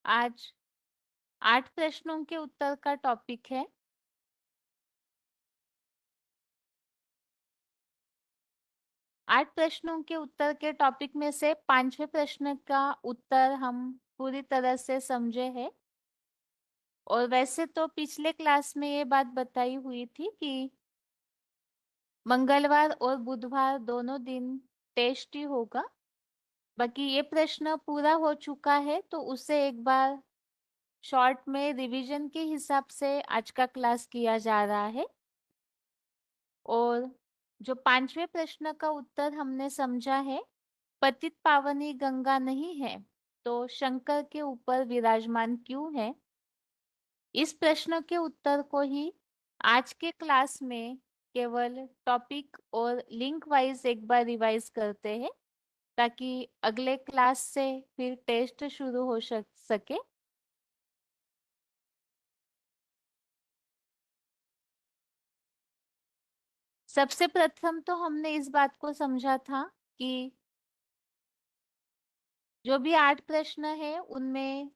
आज 8 प्रश्नों के उत्तर का टॉपिक है। 8 प्रश्नों के उत्तर के टॉपिक में से 5वें प्रश्न का उत्तर हम पूरी तरह से समझे हैं। और वैसे तो पिछले क्लास में ये बात बताई हुई थी कि मंगलवार और बुधवार दोनों दिन टेस्ट ही होगा। बाकी ये प्रश्न पूरा हो चुका है तो उसे एक बार शॉर्ट में रिवीजन के हिसाब से आज का क्लास किया जा रहा है। और जो 5वें प्रश्न का उत्तर हमने समझा है, पतित पावनी गंगा नहीं है तो शंकर के ऊपर विराजमान क्यों है। इस प्रश्न के उत्तर को ही आज के क्लास में केवल टॉपिक और लिंक वाइज एक बार रिवाइज करते हैं, ताकि अगले क्लास से फिर टेस्ट शुरू हो सके। सबसे प्रथम तो हमने इस बात को समझा था कि जो भी 8 प्रश्न है उनमें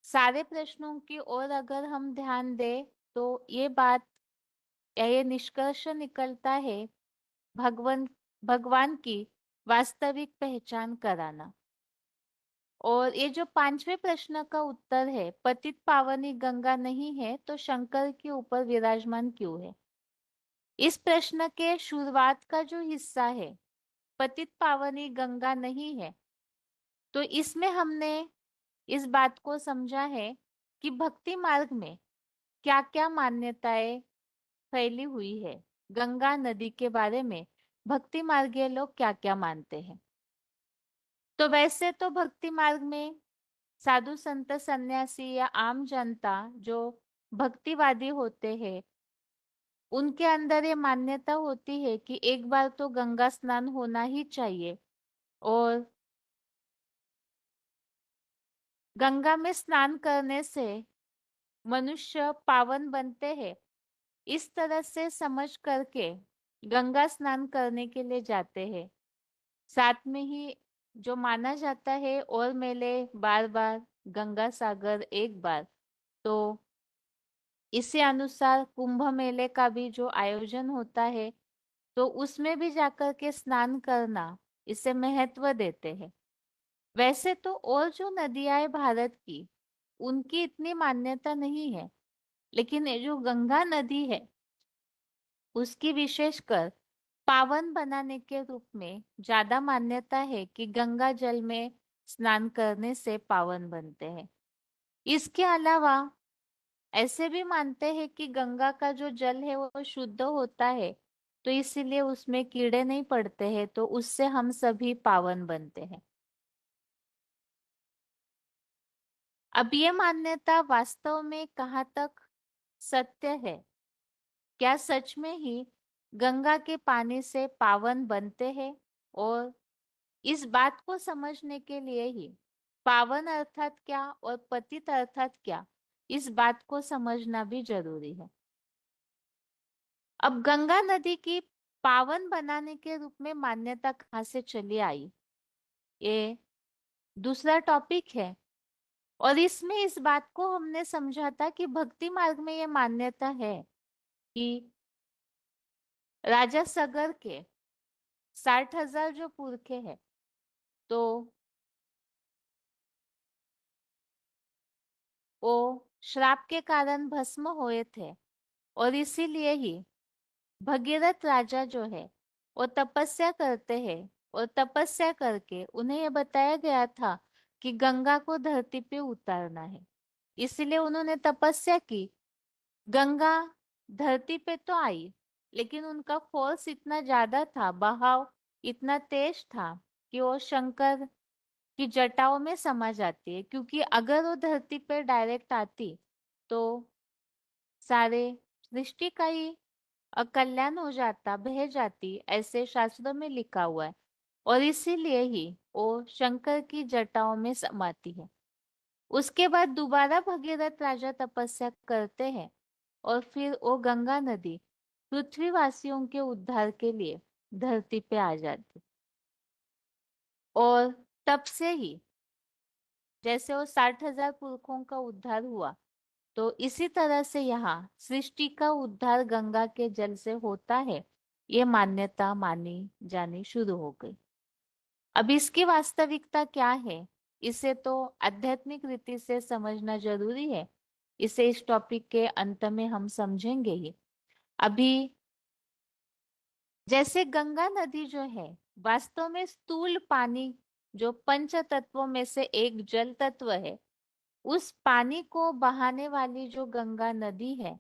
सारे प्रश्नों की ओर अगर हम ध्यान दें तो ये बात या ये निष्कर्ष निकलता है, भगवान भगवान की वास्तविक पहचान कराना। और ये जो 5वें प्रश्न का उत्तर है, पतित पावनी गंगा नहीं है तो शंकर के ऊपर विराजमान क्यों है। इस प्रश्न के शुरुआत का जो हिस्सा है, पतित पावनी गंगा नहीं है, तो इसमें हमने इस बात को समझा है कि भक्ति मार्ग में क्या क्या मान्यताएं फैली हुई है। गंगा नदी के बारे में भक्ति मार्गीय लोग क्या क्या मानते हैं। तो वैसे तो भक्ति मार्ग में साधु संत सन्यासी या आम जनता जो भक्तिवादी होते हैं, उनके अंदर ये मान्यता होती है कि एक बार तो गंगा स्नान होना ही चाहिए। और गंगा में स्नान करने से मनुष्य पावन बनते हैं, इस तरह से समझ करके गंगा स्नान करने के लिए जाते हैं। साथ में ही जो माना जाता है, और मेले बार बार गंगा सागर एक बार, तो इसी अनुसार कुंभ मेले का भी जो आयोजन होता है तो उसमें भी जाकर के स्नान करना, इसे महत्व देते हैं। वैसे तो और जो नदियां है भारत की, उनकी इतनी मान्यता नहीं है, लेकिन ये जो गंगा नदी है उसकी विशेषकर पावन बनाने के रूप में ज्यादा मान्यता है कि गंगा जल में स्नान करने से पावन बनते हैं। इसके अलावा ऐसे भी मानते हैं कि गंगा का जो जल है वो शुद्ध होता है, तो इसीलिए उसमें कीड़े नहीं पड़ते हैं, तो उससे हम सभी पावन बनते हैं। अब ये मान्यता वास्तव में कहाँ तक सत्य है, क्या सच में ही गंगा के पानी से पावन बनते हैं। और इस बात को समझने के लिए ही पावन अर्थात क्या और पतित अर्थात क्या, इस बात को समझना भी जरूरी है। अब गंगा नदी की पावन बनाने के रूप में मान्यता कहाँ से चली आई, ये दूसरा टॉपिक है। और इसमें इस बात को हमने समझा था कि भक्ति मार्ग में ये मान्यता है कि राजा सगर के 60,000 जो पुरखे हैं, तो वो श्राप के कारण भस्म हुए थे। और इसीलिए ही भगीरथ राजा जो है वो तपस्या करते हैं, और तपस्या करके उन्हें यह बताया गया था कि गंगा को धरती पे उतारना है। इसलिए उन्होंने तपस्या की। गंगा धरती पे तो आई, लेकिन उनका फोर्स इतना ज्यादा था, बहाव इतना तेज था कि वो शंकर की जटाओं में समा जाती है। क्योंकि अगर वो धरती पे डायरेक्ट आती तो सारे सृष्टि का ही अकल्याण हो जाता, बह जाती, ऐसे शास्त्रों में लिखा हुआ है। और इसीलिए ही वो शंकर की जटाओं में समाती है। उसके बाद दोबारा भगीरथ राजा तपस्या करते हैं, और फिर वो गंगा नदी पृथ्वीवासियों के उद्धार के लिए धरती पे आ जाती। और तब से ही जैसे वो 60,000 पुरखों का उद्धार हुआ, तो इसी तरह से यहाँ सृष्टि का उद्धार गंगा के जल से होता है, ये मान्यता मानी जानी शुरू हो गई। अब इसकी वास्तविकता क्या है, इसे तो आध्यात्मिक रीति से समझना जरूरी है। इसे इस टॉपिक के अंत में हम समझेंगे ही। अभी जैसे गंगा नदी जो है वास्तव में स्थूल पानी, जो पंच तत्वों में से एक जल तत्व है, उस पानी को बहाने वाली जो गंगा नदी है,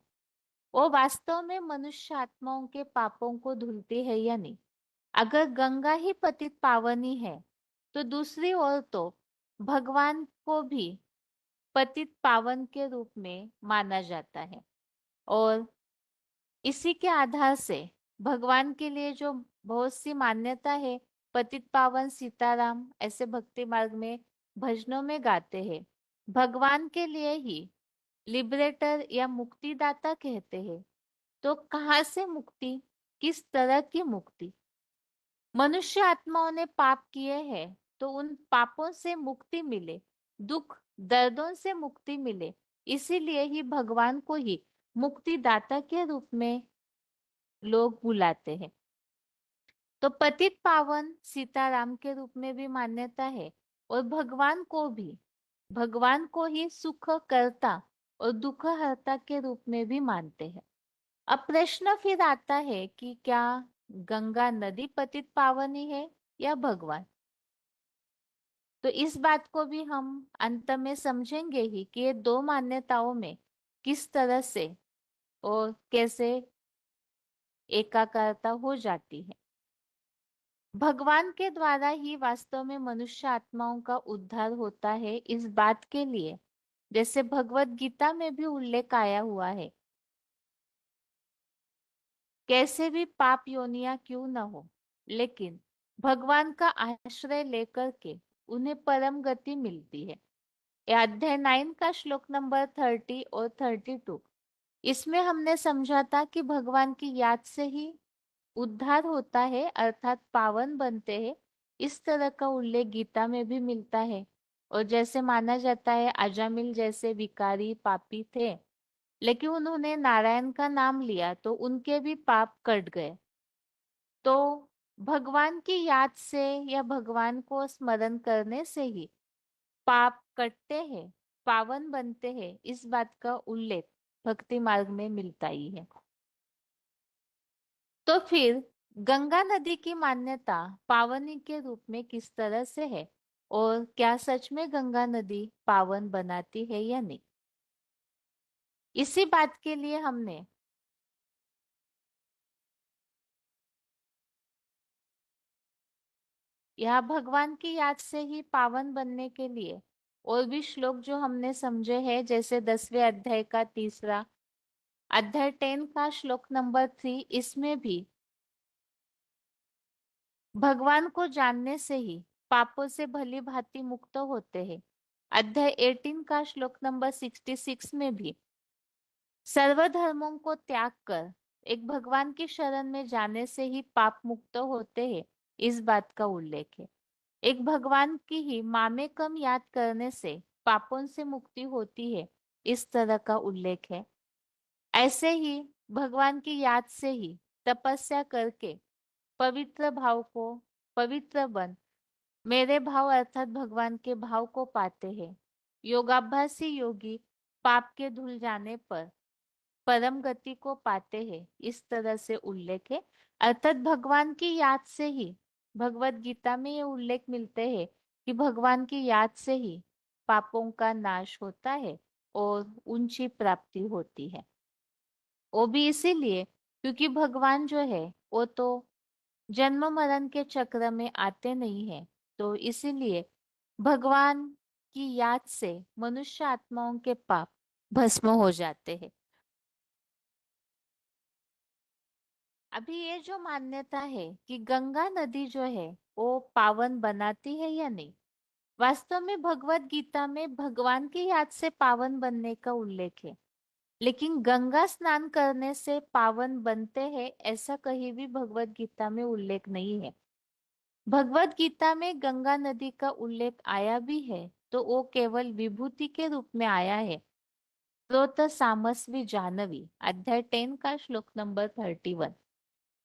वो वास्तव में मनुष्य आत्माओं के पापों को धुलती है या नहीं। अगर गंगा ही पतित पावनी है, तो दूसरी ओर तो भगवान को भी पतित पावन के रूप में माना जाता है। और इसी के आधार से भगवान के लिए जो बहुत सी मान्यता है, पतित पावन सीताराम ऐसे भक्ति मार्ग में भजनों में गाते हैं, भगवान के लिए ही लिबरेटर या मुक्तिदाता कहते हैं। तो कहाँ से मुक्ति, किस तरह की मुक्ति? मनुष्य आत्माओं ने पाप किए हैं, तो उन पापों से मुक्ति मिले, दुख दर्दों से मुक्ति मिले, इसीलिए ही भगवान को ही मुक्तिदाता के रूप में लोग बुलाते हैं। तो पतित पावन सीताराम के रूप में भी मान्यता है, और भगवान को ही सुख करता और दुख हरता के रूप में भी मानते हैं। अब प्रश्न फिर आता है कि क्या गंगा नदी पतित पावनी है या भगवान? तो इस बात को भी हम अंत में समझेंगे ही कि ये दो मान्यताओं में किस तरह से और कैसे एकाकारता हो जाती है। भगवान के द्वारा ही वास्तव में मनुष्य आत्माओं का उद्धार होता है, इस बात के लिए जैसे भगवत गीता में भी उल्लेख आया हुआ है, कैसे भी पाप योनियां क्यों न हो, लेकिन भगवान का आश्रय लेकर के उन्हें परम गति मिलती है। ये अध्याय 9 का श्लोक नंबर 30 और 32, इसमें हमने समझा था कि भगवान की याद से ही उद्धार होता है, अर्थात पावन बनते हैं। इस तरह का उल्लेख गीता में भी मिलता है। और जैसे माना जाता है अजामिल जैसे विकारी पापी थे, लेकिन उन्होंने नारायण का नाम लिया तो उनके भी पाप कट गए। तो भगवान की याद से या भगवान को स्मरण करने से ही पाप कटते हैं, पावन बनते हैं, इस बात का उल्लेख भक्ति मार्ग में मिलता ही है। तो फिर गंगा नदी की मान्यता पावनी के रूप में किस तरह से है, और क्या सच में गंगा नदी पावन बनाती है या नहीं? इसी बात के लिए हमने यह भगवान की याद से ही पावन बनने के लिए और भी श्लोक जो हमने समझे हैं, जैसे 10वें अध्याय का तीसरा, अध्याय 10 का श्लोक नंबर 3, इसमें भी भगवान को जानने से ही पापों से भली भांति मुक्त होते हैं। अध्याय 18 का श्लोक नंबर 66 में भी सर्वधर्मों को त्याग कर एक भगवान की शरण में जाने से ही पाप मुक्त होते हैं, इस बात का उल्लेख है। एक भगवान की ही मामे कम याद करने से पापों से मुक्ति होती है, इस तरह का उल्लेख है। ऐसे ही भगवान की याद से ही तपस्या करके पवित्र भाव को पवित्र बन मेरे भाव अर्थात भगवान के भाव को पाते हैं। योगाभ्यासी योगी पाप के धुल जाने पर परम गति को पाते हैं, इस तरह से उल्लेख है। अर्थात भगवान की याद से ही भगवत गीता में ये उल्लेख मिलते हैं कि भगवान की याद से ही पापों का नाश होता है और ऊंची प्राप्ति होती है। वो भी इसीलिए क्योंकि भगवान जो है वो तो जन्म मरण के चक्र में आते नहीं है, तो इसीलिए भगवान की याद से मनुष्य आत्माओं के पाप भस्म हो जाते हैं। अभी ये जो मान्यता है कि गंगा नदी जो है वो पावन बनाती है या नहीं, वास्तव में भगवत गीता में भगवान की याद से पावन बनने का उल्लेख है, लेकिन गंगा स्नान करने से पावन बनते हैं ऐसा कहीं भी भगवत गीता में उल्लेख नहीं है। भगवत गीता में गंगा नदी का उल्लेख आया भी है तो वो केवल विभूति के रूप में आया है। स्रोत सामस्वी जानवी, अध्याय 10 का श्लोक नंबर 31।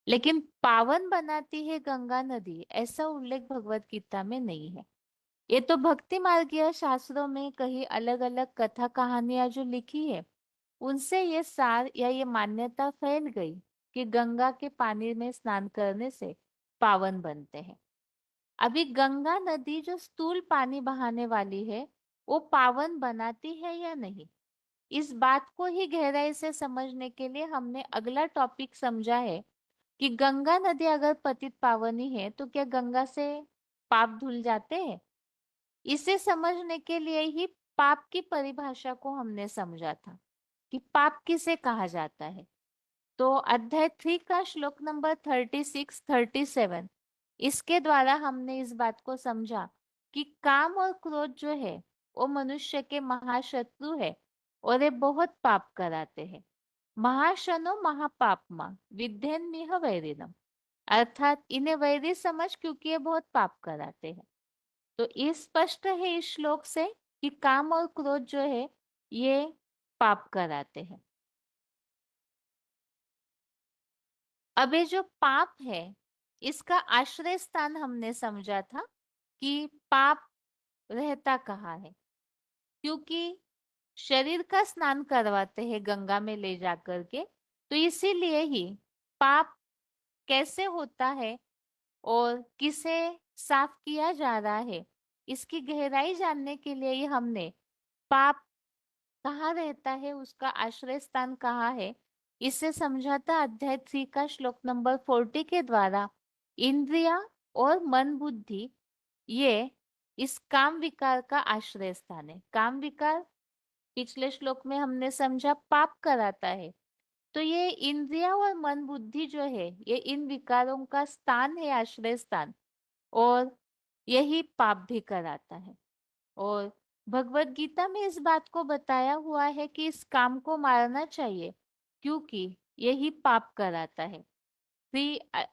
लेकिन पावन बनाती है गंगा नदी, ऐसा उल्लेख भगवत गीता में नहीं है। ये तो भक्ति मार्गीय शास्त्रों में कहीं अलग अलग कथा कहानियां जो लिखी है, उनसे ये सार या ये मान्यता फैल गई कि गंगा के पानी में स्नान करने से पावन बनते हैं। अभी गंगा नदी जो स्थूल पानी बहाने वाली है, वो पावन बनाती है या नहीं, इस बात को ही गहराई से समझने के लिए हमने अगला टॉपिक समझा है कि गंगा नदी अगर पतित पावनी है तो क्या गंगा से पाप धुल जाते हैं। इसे समझने के लिए ही पाप की परिभाषा को हमने समझा था कि पाप किसे कहा जाता है। तो अध्याय 3 का श्लोक नंबर 36 37, इसके द्वारा हमने इस बात को समझा कि काम और क्रोध जो है वो मनुष्य के महाशत्रु है और ये बहुत पाप कराते हैं। महाशनो महापापमा विद्धेन्मिह वैरिणम, अर्थात इन्हें वैरी समझ क्योंकि ये बहुत पाप कराते हैं। तो ये स्पष्ट है इस श्लोक से कि काम और क्रोध जो है ये पाप कराते हैं। अब ये जो पाप है, इसका आश्रय स्थान हमने समझा था कि पाप रहता कहाँ है, क्योंकि शरीर का स्नान करवाते हैं गंगा में ले जाकर के, तो इसीलिए ही पाप कैसे होता है और किसे साफ किया जा रहा है, इसकी गहराई जानने के लिए ही हमने पाप कहाँ रहता है, उसका आश्रय स्थान कहाँ है, इसे समझाता अध्याय 3 का श्लोक नंबर 40 के द्वारा। इंद्रिया और मन बुद्धि ये इस काम विकार का आश्रय स्थान है। काम विकार पिछले श्लोक में हमने समझा पाप कराता है, तो ये इंद्रिया और मन बुद्धि जो है ये इन विकारों का स्थान है, आश्रय स्थान, और यही पाप भी कराता है। और भगवत गीता में इस बात को बताया हुआ है कि इस काम को मारना चाहिए क्योंकि यही पाप कराता है।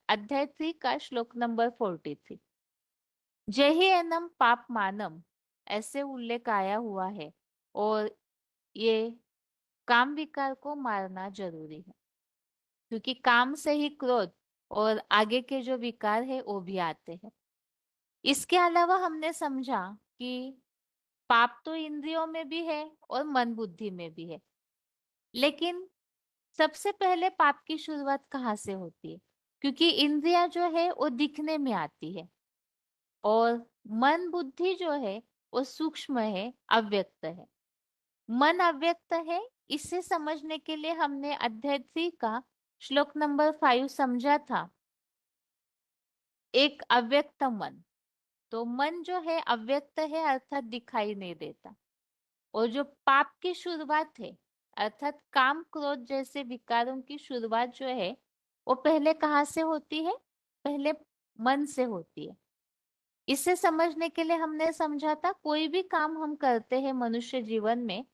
अध्याय 3 का श्लोक नंबर 43। जय ही एनम पाप मानम, ऐसे उल्लेख आया हुआ है, और ये काम विकार को मारना जरूरी है क्योंकि काम से ही क्रोध और आगे के जो विकार है वो भी आते हैं। इसके अलावा हमने समझा कि पाप तो इंद्रियों में भी है और मन बुद्धि में भी है, लेकिन सबसे पहले पाप की शुरुआत कहाँ से होती है, क्योंकि इंद्रिया जो है वो दिखने में आती है और मन बुद्धि जो है वो सूक्ष्म है, अव्यक्त है। मन अव्यक्त है, इसे समझने के लिए हमने अध्याय 3 का श्लोक नंबर 5 समझा था। एक अव्यक्त मन, तो मन जो है अव्यक्त है अर्थात दिखाई नहीं देता। और जो पाप की शुरुआत है अर्थात काम क्रोध जैसे विकारों की शुरुआत जो है वो पहले कहाँ से होती है, पहले मन से होती है। इसे समझने के लिए हमने समझा था कोई भी काम हम करते हैं मनुष्य जीवन में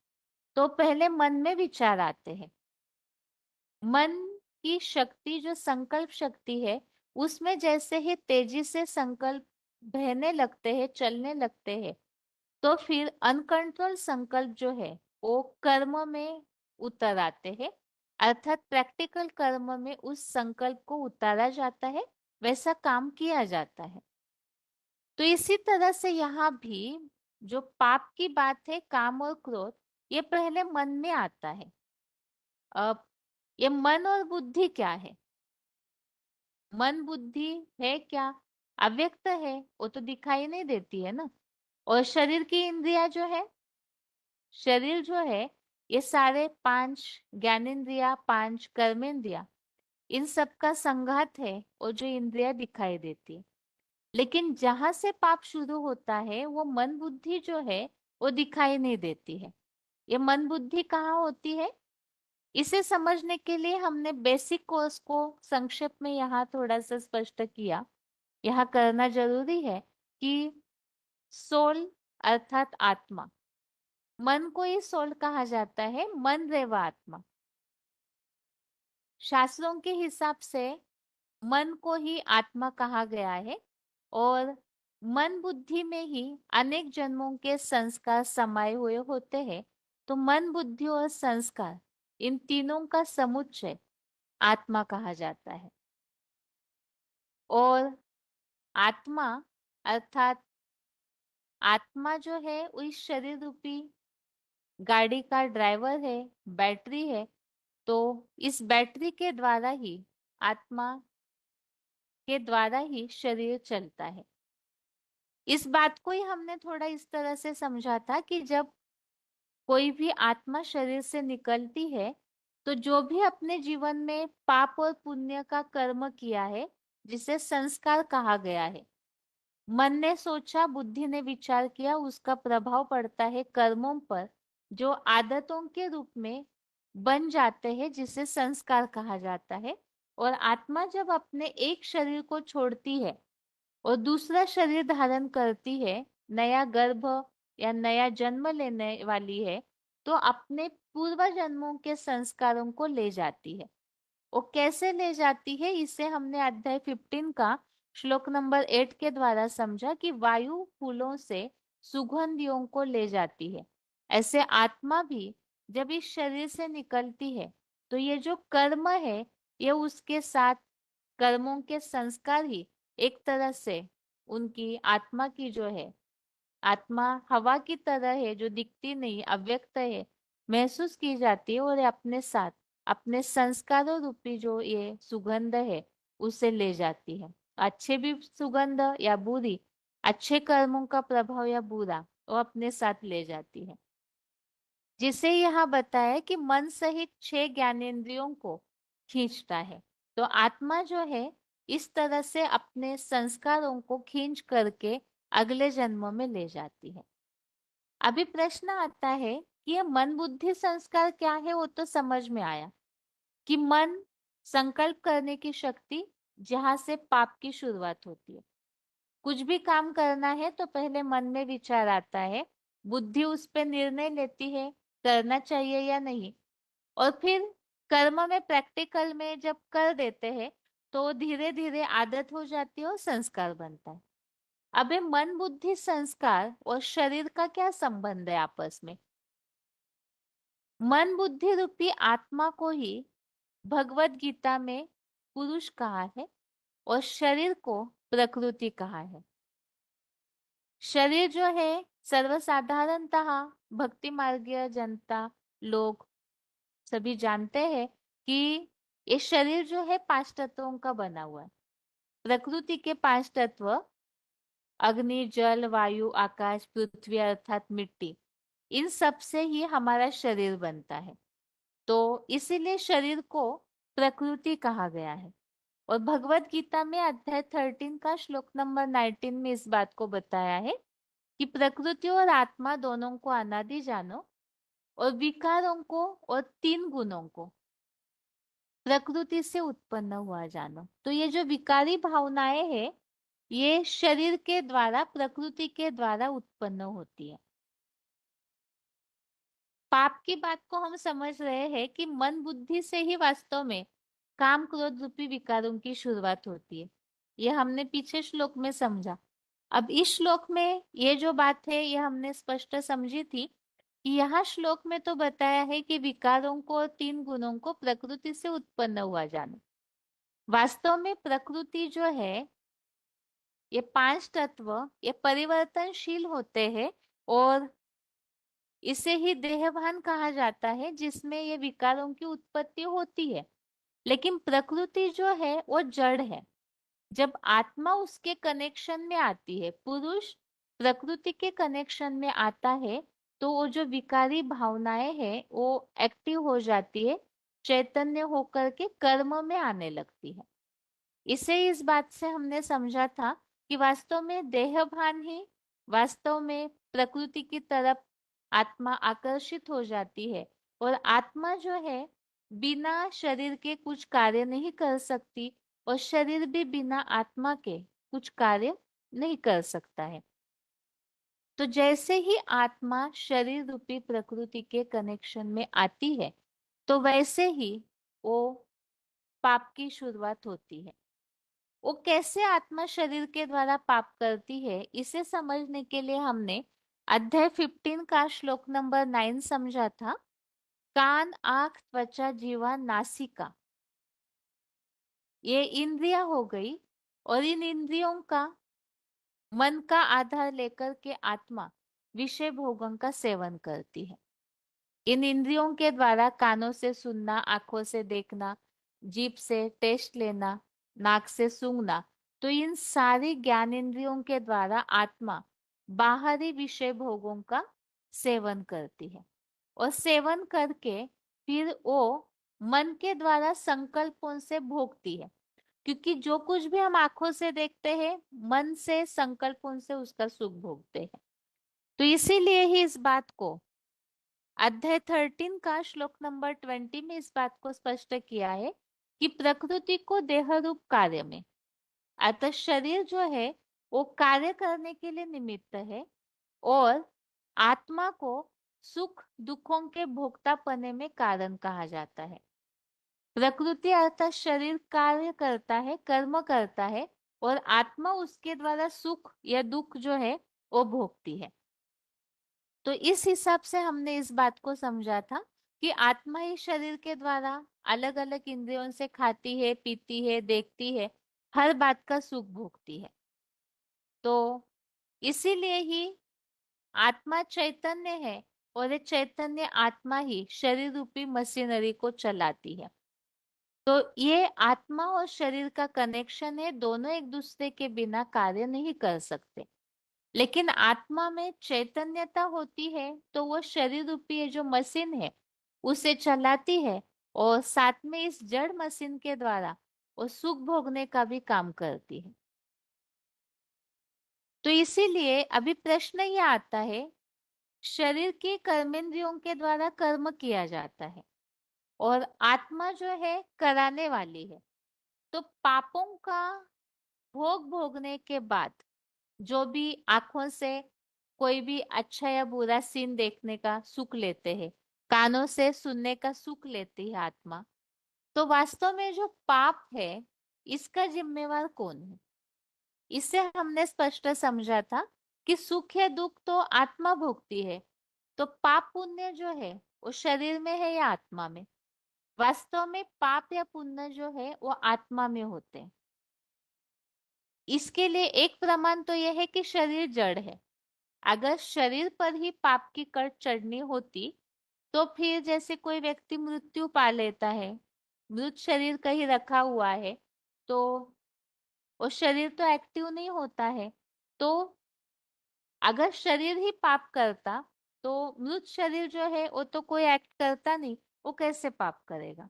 तो पहले मन में विचार आते हैं। मन की शक्ति जो संकल्प शक्ति है उसमें जैसे ही तेजी से संकल्प बहने लगते हैं, चलने लगते हैं, तो फिर अनकंट्रोल संकल्प जो है वो कर्म में उतर आते हैं, अर्थात प्रैक्टिकल कर्म में उस संकल्प को उतारा जाता है, वैसा काम किया जाता है। तो इसी तरह से यहाँ भी जो पाप की बात है, काम और क्रोध, ये पहले मन में आता है। अब ये मन और बुद्धि क्या है, मन बुद्धि है क्या, अव्यक्त है, वो तो दिखाई नहीं देती है ना। और शरीर की इंद्रिया जो है, शरीर जो है ये सारे 5 ज्ञानेंद्रिया, 5 कर्मेंद्रिया, इन सब का संघात है और जो इंद्रिया दिखाई देती है। लेकिन जहां से पाप शुरू होता है वो मन बुद्धि जो है वो दिखाई नहीं देती है। ये मन बुद्धि कहाँ होती है, इसे समझने के लिए हमने बेसिक कोर्स को संक्षेप में यहाँ थोड़ा सा स्पष्ट किया। यहाँ करना जरूरी है कि सोल अर्थात आत्मा, मन को ही सोल कहा जाता है, मन रेवा आत्मा। शास्त्रों के हिसाब से मन को ही आत्मा कहा गया है और मन बुद्धि में ही अनेक जन्मों के संस्कार समाये हुए होते हैं। तो मन बुद्धि और संस्कार, इन तीनों का समुच्चय आत्मा कहा जाता है। और आत्मा अर्थात आत्मा जो है उस शरीर रूपी गाड़ी का ड्राइवर है, बैटरी है। तो इस बैटरी के द्वारा ही, आत्मा के द्वारा ही शरीर चलता है। इस बात को ही हमने थोड़ा इस तरह से समझा था कि जब कोई भी आत्मा शरीर से निकलती है, तो जो भी अपने जीवन में पाप और पुण्य का कर्म किया है, जिसे संस्कार कहा गया है, मन ने सोचा, बुद्धि ने विचार किया, उसका प्रभाव पड़ता है कर्मों पर, जो आदतों के रूप में बन जाते हैं, जिसे संस्कार कहा जाता है। और आत्मा जब अपने एक शरीर को छोड़ती है और दूसरा शरीर धारण करती है, नया गर्भ या नया जन्म लेने वाली है, तो अपने पूर्व जन्मों के संस्कारों को ले जाती है। वो कैसे ले जाती है, इसे हमने अध्याय 15 का श्लोक नंबर 8 के द्वारा समझा कि वायु फूलों से सुगंधियों को ले जाती है। ऐसे आत्मा भी जब इस शरीर से निकलती है, तो ये जो कर्म है, ये उसके साथ कर्मों के संस्कार ही एक तरह से उनकी आत्मा की जो है, आत्मा हवा की तरह है, जो दिखती नहीं, अव्यक्त है, महसूस की जाती है, और ये अपने साथ अपने संस्कारों रूपी जो ये सुगंध है, उसे ले जाती है। अच्छे भी सुगंध या बुरी, अच्छे कर्मों का प्रभाव या बुरा, वो अपने साथ ले जाती है। जिसे यहाँ बताया कि मन सहित 6 ज्ञानेंद्रियों को खींचता है। तो आत्मा जो है, इस तरह से अपने संस्कारों को खींच करके अगले जन्म में ले जाती है। अभी प्रश्न आता है कि ये मन बुद्धि संस्कार क्या है, वो तो समझ में आया कि मन संकल्प करने की शक्ति, जहां से पाप की शुरुआत होती है। कुछ भी काम करना है तो पहले मन में विचार आता है, बुद्धि उस पे निर्णय लेती है करना चाहिए या नहीं, और फिर कर्म में, प्रैक्टिकल में जब कर देते हैं, तो धीरे धीरे आदत हो जाती है और संस्कार बनता है। अबे मन बुद्धि संस्कार और शरीर का क्या संबंध है आपस में? मन बुद्धि रूपी आत्मा को ही भगवत गीता में पुरुष कहा है और शरीर को प्रकृति कहा है। शरीर जो है, सर्वसाधारणतः भक्ति मार्गीय जनता लोग सभी जानते हैं कि ये शरीर जो है 5 तत्वों का बना हुआ है। प्रकृति के 5 तत्व, अग्नि, जल, वायु, आकाश, पृथ्वी अर्थात मिट्टी, इन सब से ही हमारा शरीर बनता है। तो इसीलिए शरीर को प्रकृति कहा गया है। और भगवत गीता में अध्याय 13 का श्लोक नंबर 19 में इस बात को बताया है कि प्रकृति और आत्मा दोनों को अनादि जानो, और विकारों को और 3 गुणों को प्रकृति से उत्पन्न हुआ जानो। तो ये जो विकारी भावनाएं हैं, ये शरीर के द्वारा, प्रकृति के द्वारा उत्पन्न होती है। पाप की बात को हम समझ रहे हैं कि मन बुद्धि से ही वास्तव में काम क्रोध रूपी विकारों की शुरुआत होती है। ये हमने पीछे श्लोक में समझा। अब इस श्लोक में ये जो बात है, ये हमने स्पष्ट समझी थी कि यहाँ श्लोक में तो बताया है कि विकारों को और 3 गुणों को प्रकृति से उत्पन्न हुआ जाना। वास्तव में प्रकृति जो है, ये 5 तत्व, ये परिवर्तनशील होते हैं, और इसे ही देहभान कहा जाता है, जिसमें ये विकारों की उत्पत्ति होती है। लेकिन प्रकृति जो है वो जड़ है। जब आत्मा उसके कनेक्शन में आती है, पुरुष प्रकृति के कनेक्शन में आता है, तो वो जो विकारी भावनाएं हैं वो एक्टिव हो जाती है, चैतन्य होकर के कर्म में आने लगती है। इसे इस बात से हमने समझा था कि वास्तव में देहभान ही वास्तव में प्रकृति की तरफ आत्मा आकर्षित हो जाती है, और आत्मा जो है बिना शरीर के कुछ कार्य नहीं कर सकती, और शरीर भी बिना आत्मा के कुछ कार्य नहीं कर सकता है। तो जैसे ही आत्मा शरीर रूपी प्रकृति के कनेक्शन में आती है, तो वैसे ही वो पाप की शुरुआत होती है। वो कैसे आत्मा शरीर के द्वारा पाप करती है, इसे समझने के लिए हमने अध्याय 15 का श्लोक नंबर 9 समझा था। कान, आंख, त्वचा, जीवा, नासिका, ये इंद्रियां हो गई, और इन इंद्रियों का मन का आधार लेकर के आत्मा विषय भोगों का सेवन करती है। इन इंद्रियों के द्वारा कानों से सुनना, आंखों से देखना, जीभ से टेस्ट लेना, नाक से सूंघना, तो इन सारी ज्ञान इंद्रियों के द्वारा आत्मा बाहरी विषय भोगों का सेवन करती है, और सेवन करके फिर वो मन के द्वारा संकल्पों से भोगती है। क्योंकि जो कुछ भी हम आंखों से देखते हैं, मन से संकल्पों से उसका सुख भोगते हैं। तो इसीलिए ही इस बात को अध्याय 13 का श्लोक नंबर 20 में इस बात को स्पष्ट किया है कि प्रकृति को देह रूप कार्य में, अतः शरीर जो है वो कार्य करने के लिए निमित्त है, और आत्मा को सुख दुखों के भोक्ता पने में कारण कहा जाता है। प्रकृति अर्थात शरीर कार्य करता है, कर्म करता है, और आत्मा उसके द्वारा सुख या दुख जो है वो भोगती है। तो इस हिसाब से हमने इस बात को समझा था कि आत्मा ही शरीर के द्वारा अलग अलग इंद्रियों से खाती है, पीती है, देखती है, हर बात का सुख भोगती है। तो इसीलिए ही आत्मा चैतन्य है, और ये चैतन्य आत्मा ही शरीर रूपी मशीनरी को चलाती है। तो ये आत्मा और शरीर का कनेक्शन है, दोनों एक दूसरे के बिना कार्य नहीं कर सकते। लेकिन आत्मा में चैतन्यता होती है तो वो शरीर रूपी ये जो मशीन है उसे चलाती है, और साथ में इस जड़ मशीन के द्वारा वो सुख भोगने का भी काम करती है। तो इसीलिए अभी प्रश्न ये आता है, शरीर की कर्मेंद्रियों के द्वारा कर्म किया जाता है, और आत्मा जो है कराने वाली है। तो पापों का भोग भोगने के बाद जो भी आंखों से कोई भी अच्छा या बुरा सीन देखने का सुख लेते हैं, कानों से सुनने का सुख लेती है आत्मा, तो वास्तव में जो पाप है इसका जिम्मेवार कौन है? इसे हमने स्पष्ट समझा था कि सुख या दुख तो आत्मा भोगती है। तो पाप पुण्य जो है वो शरीर में है या आत्मा में? वास्तव में पाप या पुण्य जो है वो आत्मा में होते हैं। इसके लिए एक प्रमाण तो यह है कि शरीर जड़ है। अगर शरीर पर ही पाप की कट चढ़नी होती तो फिर जैसे कोई व्यक्ति मृत्यु पा लेता है, मृत शरीर कहीं रखा हुआ है, तो वो शरीर तो एक्टिव नहीं होता है। तो अगर शरीर ही पाप करता तो मृत शरीर जो है वो तो कोई एक्ट करता नहीं, वो कैसे पाप करेगा?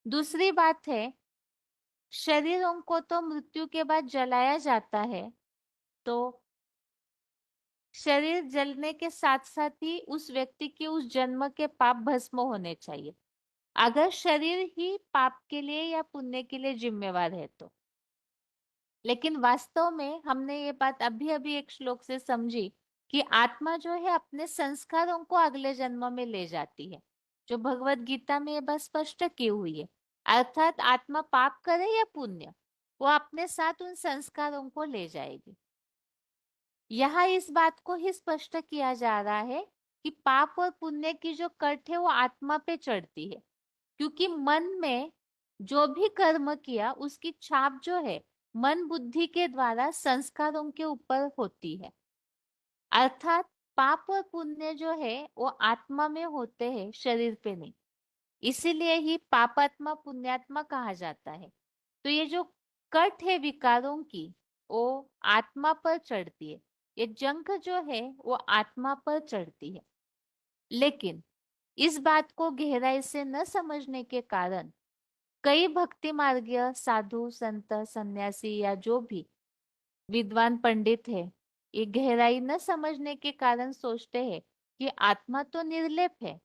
दूसरी बात है, शरीरों को तो मृत्यु के बाद जलाया जाता है, तो शरीर जलने के साथ साथ ही उस व्यक्ति के उस जन्म के पाप भस्म होने चाहिए, अगर शरीर ही पाप के लिए या पुण्य के लिए जिम्मेवार है तो। लेकिन वास्तव में हमने ये बात अभी अभी एक श्लोक से समझी कि आत्मा जो है अपने संस्कारों को अगले जन्म में ले जाती है, जो भगवत गीता में ये बात स्पष्ट की हुई है। अर्थात आत्मा पाप करे या पुण्य, वो अपने साथ उन संस्कारों को ले जाएगी। यहाँ इस बात को ही स्पष्ट किया जा रहा है कि पाप और पुण्य की जो कट है वो आत्मा पे चढ़ती है, क्योंकि मन में जो भी कर्म किया उसकी छाप जो है मन बुद्धि के द्वारा संस्कारों के ऊपर होती है। अर्थात पाप और पुण्य जो है वो आत्मा में होते हैं, शरीर पे नहीं। इसीलिए ही पापात्मा पुण्यात्मा कहा जाता है। तो ये जो कट है विकारों की वो आत्मा पर चढ़ती है, ये जंक जो है वो आत्मा पर चढ़ती है। लेकिन इस बात को गहराई से न समझने के कारण कई भक्ति मार्गीय साधु संत सन्यासी या जो भी विद्वान पंडित है, ये गहराई न समझने के कारण सोचते हैं कि आत्मा तो निर्लेप है,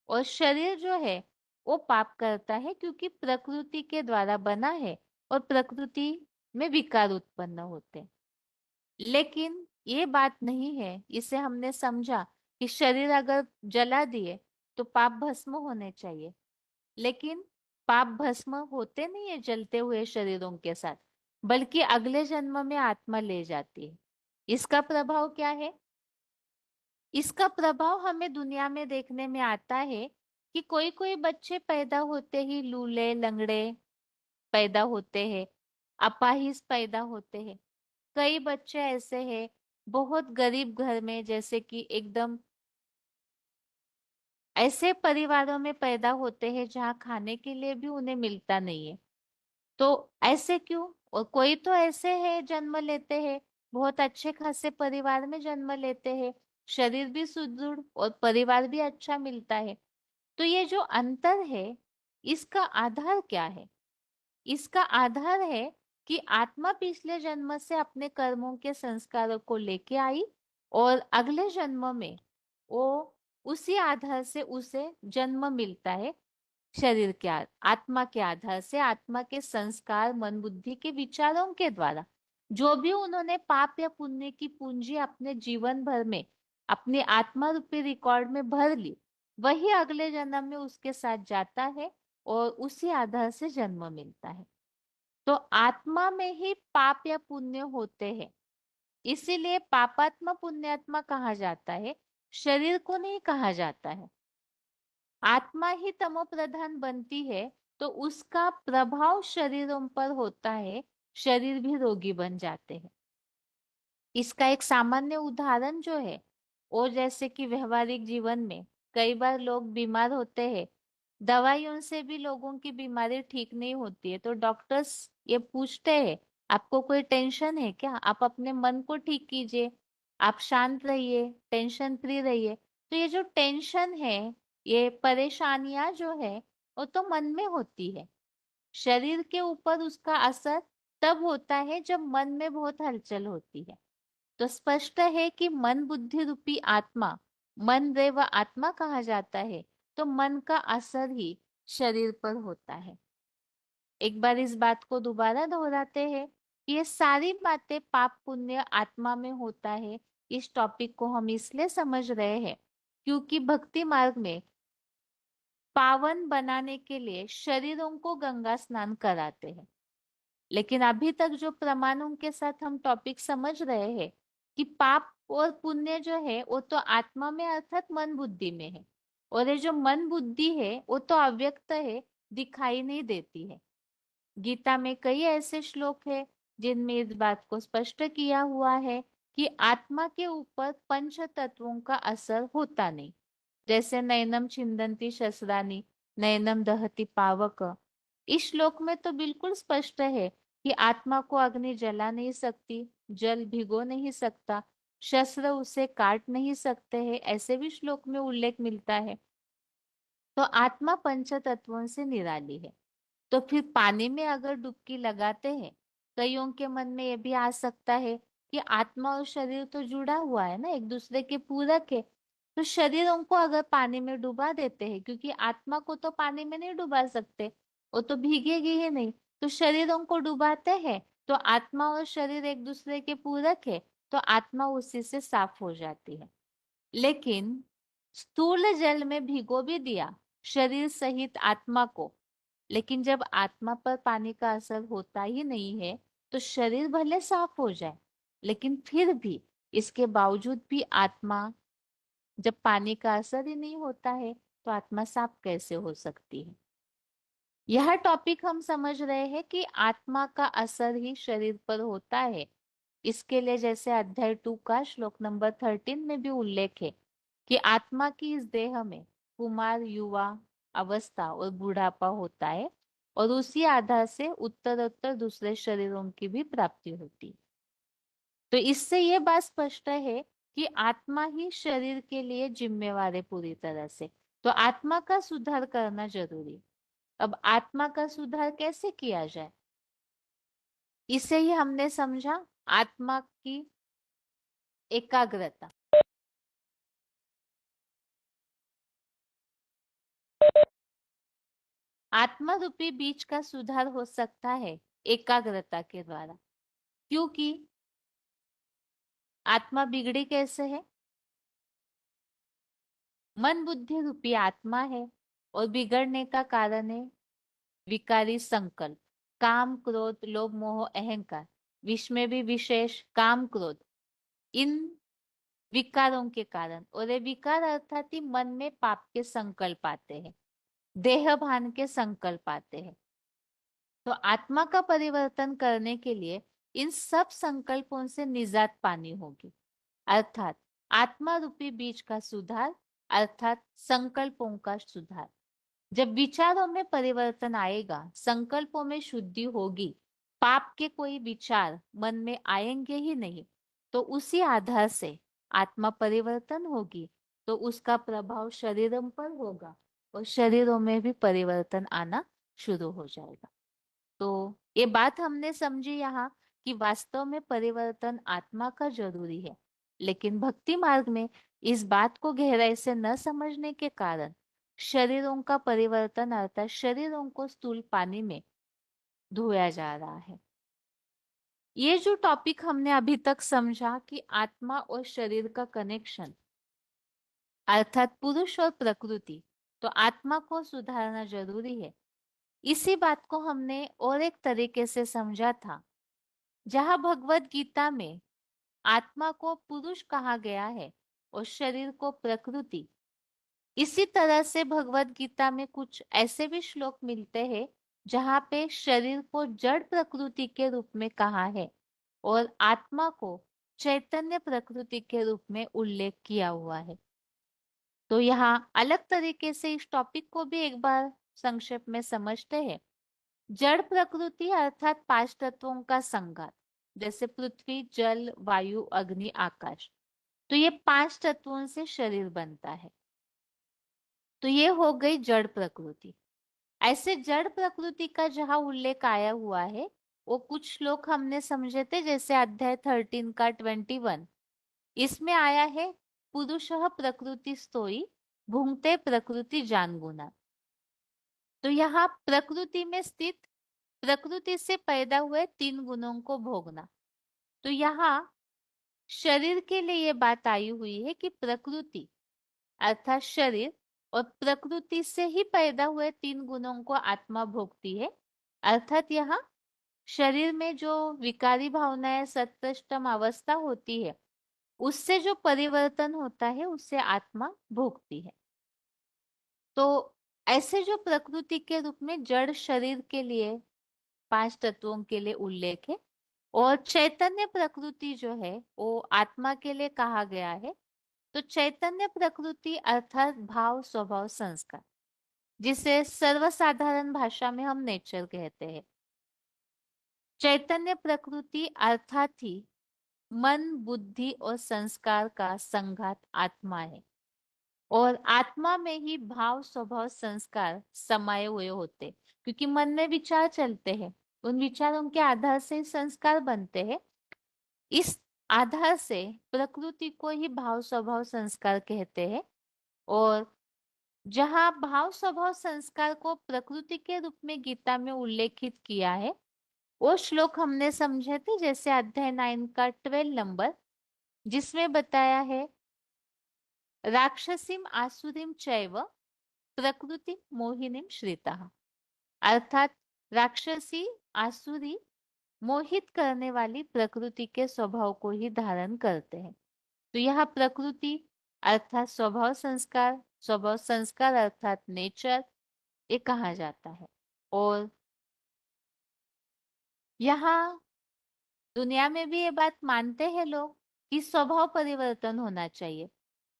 और शरीर जो है वो पाप करता है क्योंकि प्रकृति के द्वारा बना है, और प्रकृति में विकार उत्पन्न होते हैं। लेकिन ये बात नहीं है। इसे हमने समझा कि शरीर अगर जला दिए तो पाप भस्म होने चाहिए, लेकिन पाप भस्म होते नहीं है जलते हुए शरीरों के साथ। बल्कि अगले जन्म में आत्मा ले जाती है। इसका प्रभाव क्या है? इसका प्रभाव हमें दुनिया में देखने में आता है कि कोई कोई बच्चे पैदा होते ही लूले लंगड़े पैदा होते हैं, अपाहिज पैदा होते हैं। कई बच्चे ऐसे हैं बहुत गरीब घर में, जैसे कि एकदम ऐसे परिवारों में पैदा होते हैं जहाँ खाने के लिए भी उन्हें मिलता नहीं है। तो ऐसे क्यों? और कोई तो ऐसे है जन्म लेते हैं बहुत अच्छे खासे परिवार में जन्म लेते हैं, शरीर भी सुदृढ़ और परिवार भी अच्छा मिलता है। तो ये जो अंतर है, इसका आधार क्या है? इसका आधार है कि आत्मा पिछले जन्म से अपने कर्मों के संस्कारों को लेके आई और अगले जन्म में वो उसी आधार से उसे जन्म मिलता है। शरीर के आत्मा के आधार से, आत्मा के संस्कार, मन बुद्धि के विचारों के द्वारा जो भी उन्होंने पाप या पुण्य की पूंजी अपने जीवन भर में अपने आत्मा रूपी रिकॉर्ड में भर ली, वही अगले जन्म में उसके साथ जाता है और उसी आधार से जन्म मिलता है। तो आत्मा में ही पाप या पुण्य होते हैं, इसीलिए पापात्मा पुण्यात्मा कहा जाता है, शरीर को नहीं कहा जाता है। आत्मा ही तमो प्रधान बनती है तो उसका प्रभाव शरीरों पर होता है, शरीर भी रोगी बन जाते हैं। इसका एक सामान्य उदाहरण जो है, वो जैसे कि व्यवहारिक जीवन में कई बार लोग बीमार होते हैं, दवाइयों से भी लोगों की बीमारी ठीक नहीं होती है, तो डॉक्टर्स ये पूछते हैं आपको कोई टेंशन है क्या, आप अपने मन को ठीक कीजिए, आप शांत रहिए, टेंशन फ्री रहिए। तो ये जो टेंशन है, ये परेशानियां जो है, वो तो मन में होती है। शरीर के ऊपर उसका असर तब होता है जब मन में बहुत हलचल होती है। तो स्पष्ट है कि मन बुद्धि रूपी आत्मा, मन व आत्मा कहा जाता है, तो मन का असर ही शरीर पर होता है। एक बार इस बात को दोबारा दोहराते हैं कि ये सारी बातें पाप पुण्य आत्मा में होता है। इस टॉपिक को हम इसलिए समझ रहे हैं क्योंकि भक्ति मार्ग में पावन बनाने के लिए शरीरों को गंगा स्नान कराते हैं। लेकिन अभी तक जो प्रमाणों के साथ हम टॉपिक समझ रहे हैं कि पाप और पुण्य जो है वो तो आत्मा में अर्थात मन बुद्धि में है, और ये जो मन बुद्धि है वो तो अव्यक्त है, दिखाई नहीं देती है। गीता में कई ऐसे श्लोक है जिनमें इस बात को स्पष्ट किया हुआ है कि आत्मा के ऊपर पंच तत्वों का असर होता नहीं। जैसे नैनम छिंदंती शस्त्रानी, नैनम दहति पावक। इस श्लोक में तो बिल्कुल स्पष्ट है कि आत्मा को अग्नि जला नहीं सकती, जल भिगो नहीं सकता, शस्त्र उसे काट नहीं सकते हैं, ऐसे भी श्लोक में उल्लेख मिलता है। तो आत्मा पंच तत्वों से निराली है। तो फिर पानी में अगर डुबकी लगाते हैं, कईयों के मन में ये भी आ सकता है कि आत्मा और शरीर तो जुड़ा हुआ है ना, एक दूसरे के पूरक है। तो शरीरों को अगर पानी में डुबा देते हैं, क्योंकि आत्मा को तो पानी में नहीं डुबा सकते, वो तो भीगेगी ही नहीं, तो शरीरों को डुबाते हैं, तो आत्मा और शरीर एक दूसरे के पूरक है, तो आत्मा उसी से साफ हो जाती है। लेकिन स्थूल जल में भिगो भी दिया शरीर सहित आत्मा को, लेकिन जब आत्मा पर पानी का असर होता ही नहीं है, तो शरीर भले साफ हो जाए, लेकिन फिर भी इसके बावजूद भी आत्मा, जब पानी का असर ही नहीं होता है तो आत्मा साफ कैसे हो सकती है? यह टॉपिक हम समझ रहे हैं कि आत्मा का असर ही शरीर पर होता है। इसके लिए जैसे अध्याय 2 का श्लोक नंबर 13 में भी उल्लेख है कि आत्मा की इस देह में कुमार, युवा अवस्था और बुढ़ापा होता है, और उसी आधार से उत्तरोत्तर दूसरे शरीरों की भी प्राप्ति होती है। तो इससे ये बात स्पष्ट है कि आत्मा ही शरीर के लिए जिम्मेवार है पूरी तरह से। तो आत्मा का सुधार करना जरूरी है। अब आत्मा का सुधार कैसे किया जाए, इसे ही हमने समझा, आत्मा की एकाग्रता। आत्मा रूपी बीज का सुधार हो सकता है एकाग्रता के द्वारा, क्योंकि आत्मा बिगड़ी कैसे है? मन बुद्धि रूपी आत्मा है, और बिगड़ने का कारण है विकारी संकल्प। काम, क्रोध, लोभ, मोह, अहंकार, विष में भी विशेष काम, क्रोध, इन विकारों के कारण, और ये विकार अर्थात ही मन में पाप के संकल्प आते हैं, देह भान के संकल्प आते हैं। तो आत्मा का परिवर्तन करने के लिए इन सब संकल्पों से निजात पानी होगी, अर्थात आत्मा रूपी बीज का सुधार, अर्थात संकल्पों का सुधार। जब विचारों में परिवर्तन आएगा, संकल्पों में शुद्धि होगी, पाप के कोई विचार मन में आएंगे ही नहीं, तो उसी आधार से आत्मा परिवर्तन होगी, तो उसका प्रभाव शरीरों पर होगा और शरीरों में भी परिवर्तन आना शुरू हो जाएगा। तो ये बात हमने समझी यहाँ कि वास्तव में परिवर्तन आत्मा का जरूरी है, लेकिन भक्ति मार्ग में इस बात को गहराई से न समझने के कारण शरीरों का परिवर्तन अर्थात शरीरों को स्थूल पानी में धोया जा रहा है। ये जो टॉपिक हमने अभी तक समझा कि आत्मा और शरीर का कनेक्शन अर्थात पुरुष और प्रकृति, तो आत्मा को सुधारना जरूरी है। इसी बात को हमने और एक तरीके से समझा था, जहां भगवत गीता में आत्मा को पुरुष कहा गया है और शरीर को प्रकृति। इसी तरह से भगवत गीता में कुछ ऐसे भी श्लोक मिलते हैं जहां पे शरीर को जड़ प्रकृति के रूप में कहा है और आत्मा को चैतन्य प्रकृति के रूप में उल्लेख किया हुआ है। तो यहाँ अलग तरीके से इस टॉपिक को भी एक बार संक्षेप में समझते हैं। जड़ प्रकृति अर्थात पांच तत्वों का संघात, जैसे पृथ्वी, जल, वायु, अग्नि, आकाश। तो ये पांच तत्वों से शरीर बनता है। तो ये हो गई जड़ प्रकृति। ऐसे जड़ प्रकृति का जहां उल्लेख आया हुआ है, वो कुछ श्लोक हमने समझे थे, जैसे अध्याय 13 का 21। इसमें आया है, पुरुषः प्रकृति स्तोई भुंक्ते प्रकृति जानगुना। तो यहाँ प्रकृति में स्थित, प्रकृति से पैदा हुए तीन गुणों को भोगना। तो यहाँ शरीर के लिए ये बात आई हुई है कि प्रकृति अर्थात शरीर और प्रकृति से ही पैदा हुए तीन गुणों को आत्मा भोगती है। अर्थात यहाँ शरीर में जो विकारी भावनाएं सत्वष्टम अवस्था होती है, उससे जो परिवर्तन होता है उससे आत्मा भोगती है। तो ऐसे जो प्रकृति के रूप में जड़ शरीर के लिए पांच तत्वों के लिए उल्लेख है, और चैतन्य प्रकृति जो है वो आत्मा के लिए कहा गया है। तो चैतन्य प्रकृति अर्थात भाव, स्वभाव, संस्कार, जिसे सर्वसाधारण भाषा में हम नेचर कहते हैं। चैतन्य प्रकृति अर्थात ही मन, बुद्धि और संस्कार का संघात आत्मा है, और आत्मा में ही भाव, स्वभाव, संस्कार समाये हुए होते, क्योंकि मन में विचार चलते हैं, उन विचारों के आधार से संस्कार बनते हैं। इस आधार से प्रकृति को ही भाव, स्वभाव, संस्कार कहते हैं। और जहाँ भाव, स्वभाव, संस्कार को प्रकृति के रूप में गीता में उल्लेखित किया है, वो श्लोक हमने समझे थे, जैसे अध्याय 9 का 12 नंबर, जिसमें बताया है, राक्षसीम आसुरीम चैव प्रकृति मोहिनीम श्रिता। अर्थात राक्षसी, आसुरी मोहित करने वाली प्रकृति के स्वभाव को ही धारण करते हैं। तो यह प्रकृति अर्थात स्वभाव संस्कार, स्वभाव संस्कार अर्थात नेचर, ये कहा जाता है। और यहाँ दुनिया में भी ये बात मानते हैं लोग कि स्वभाव परिवर्तन होना चाहिए,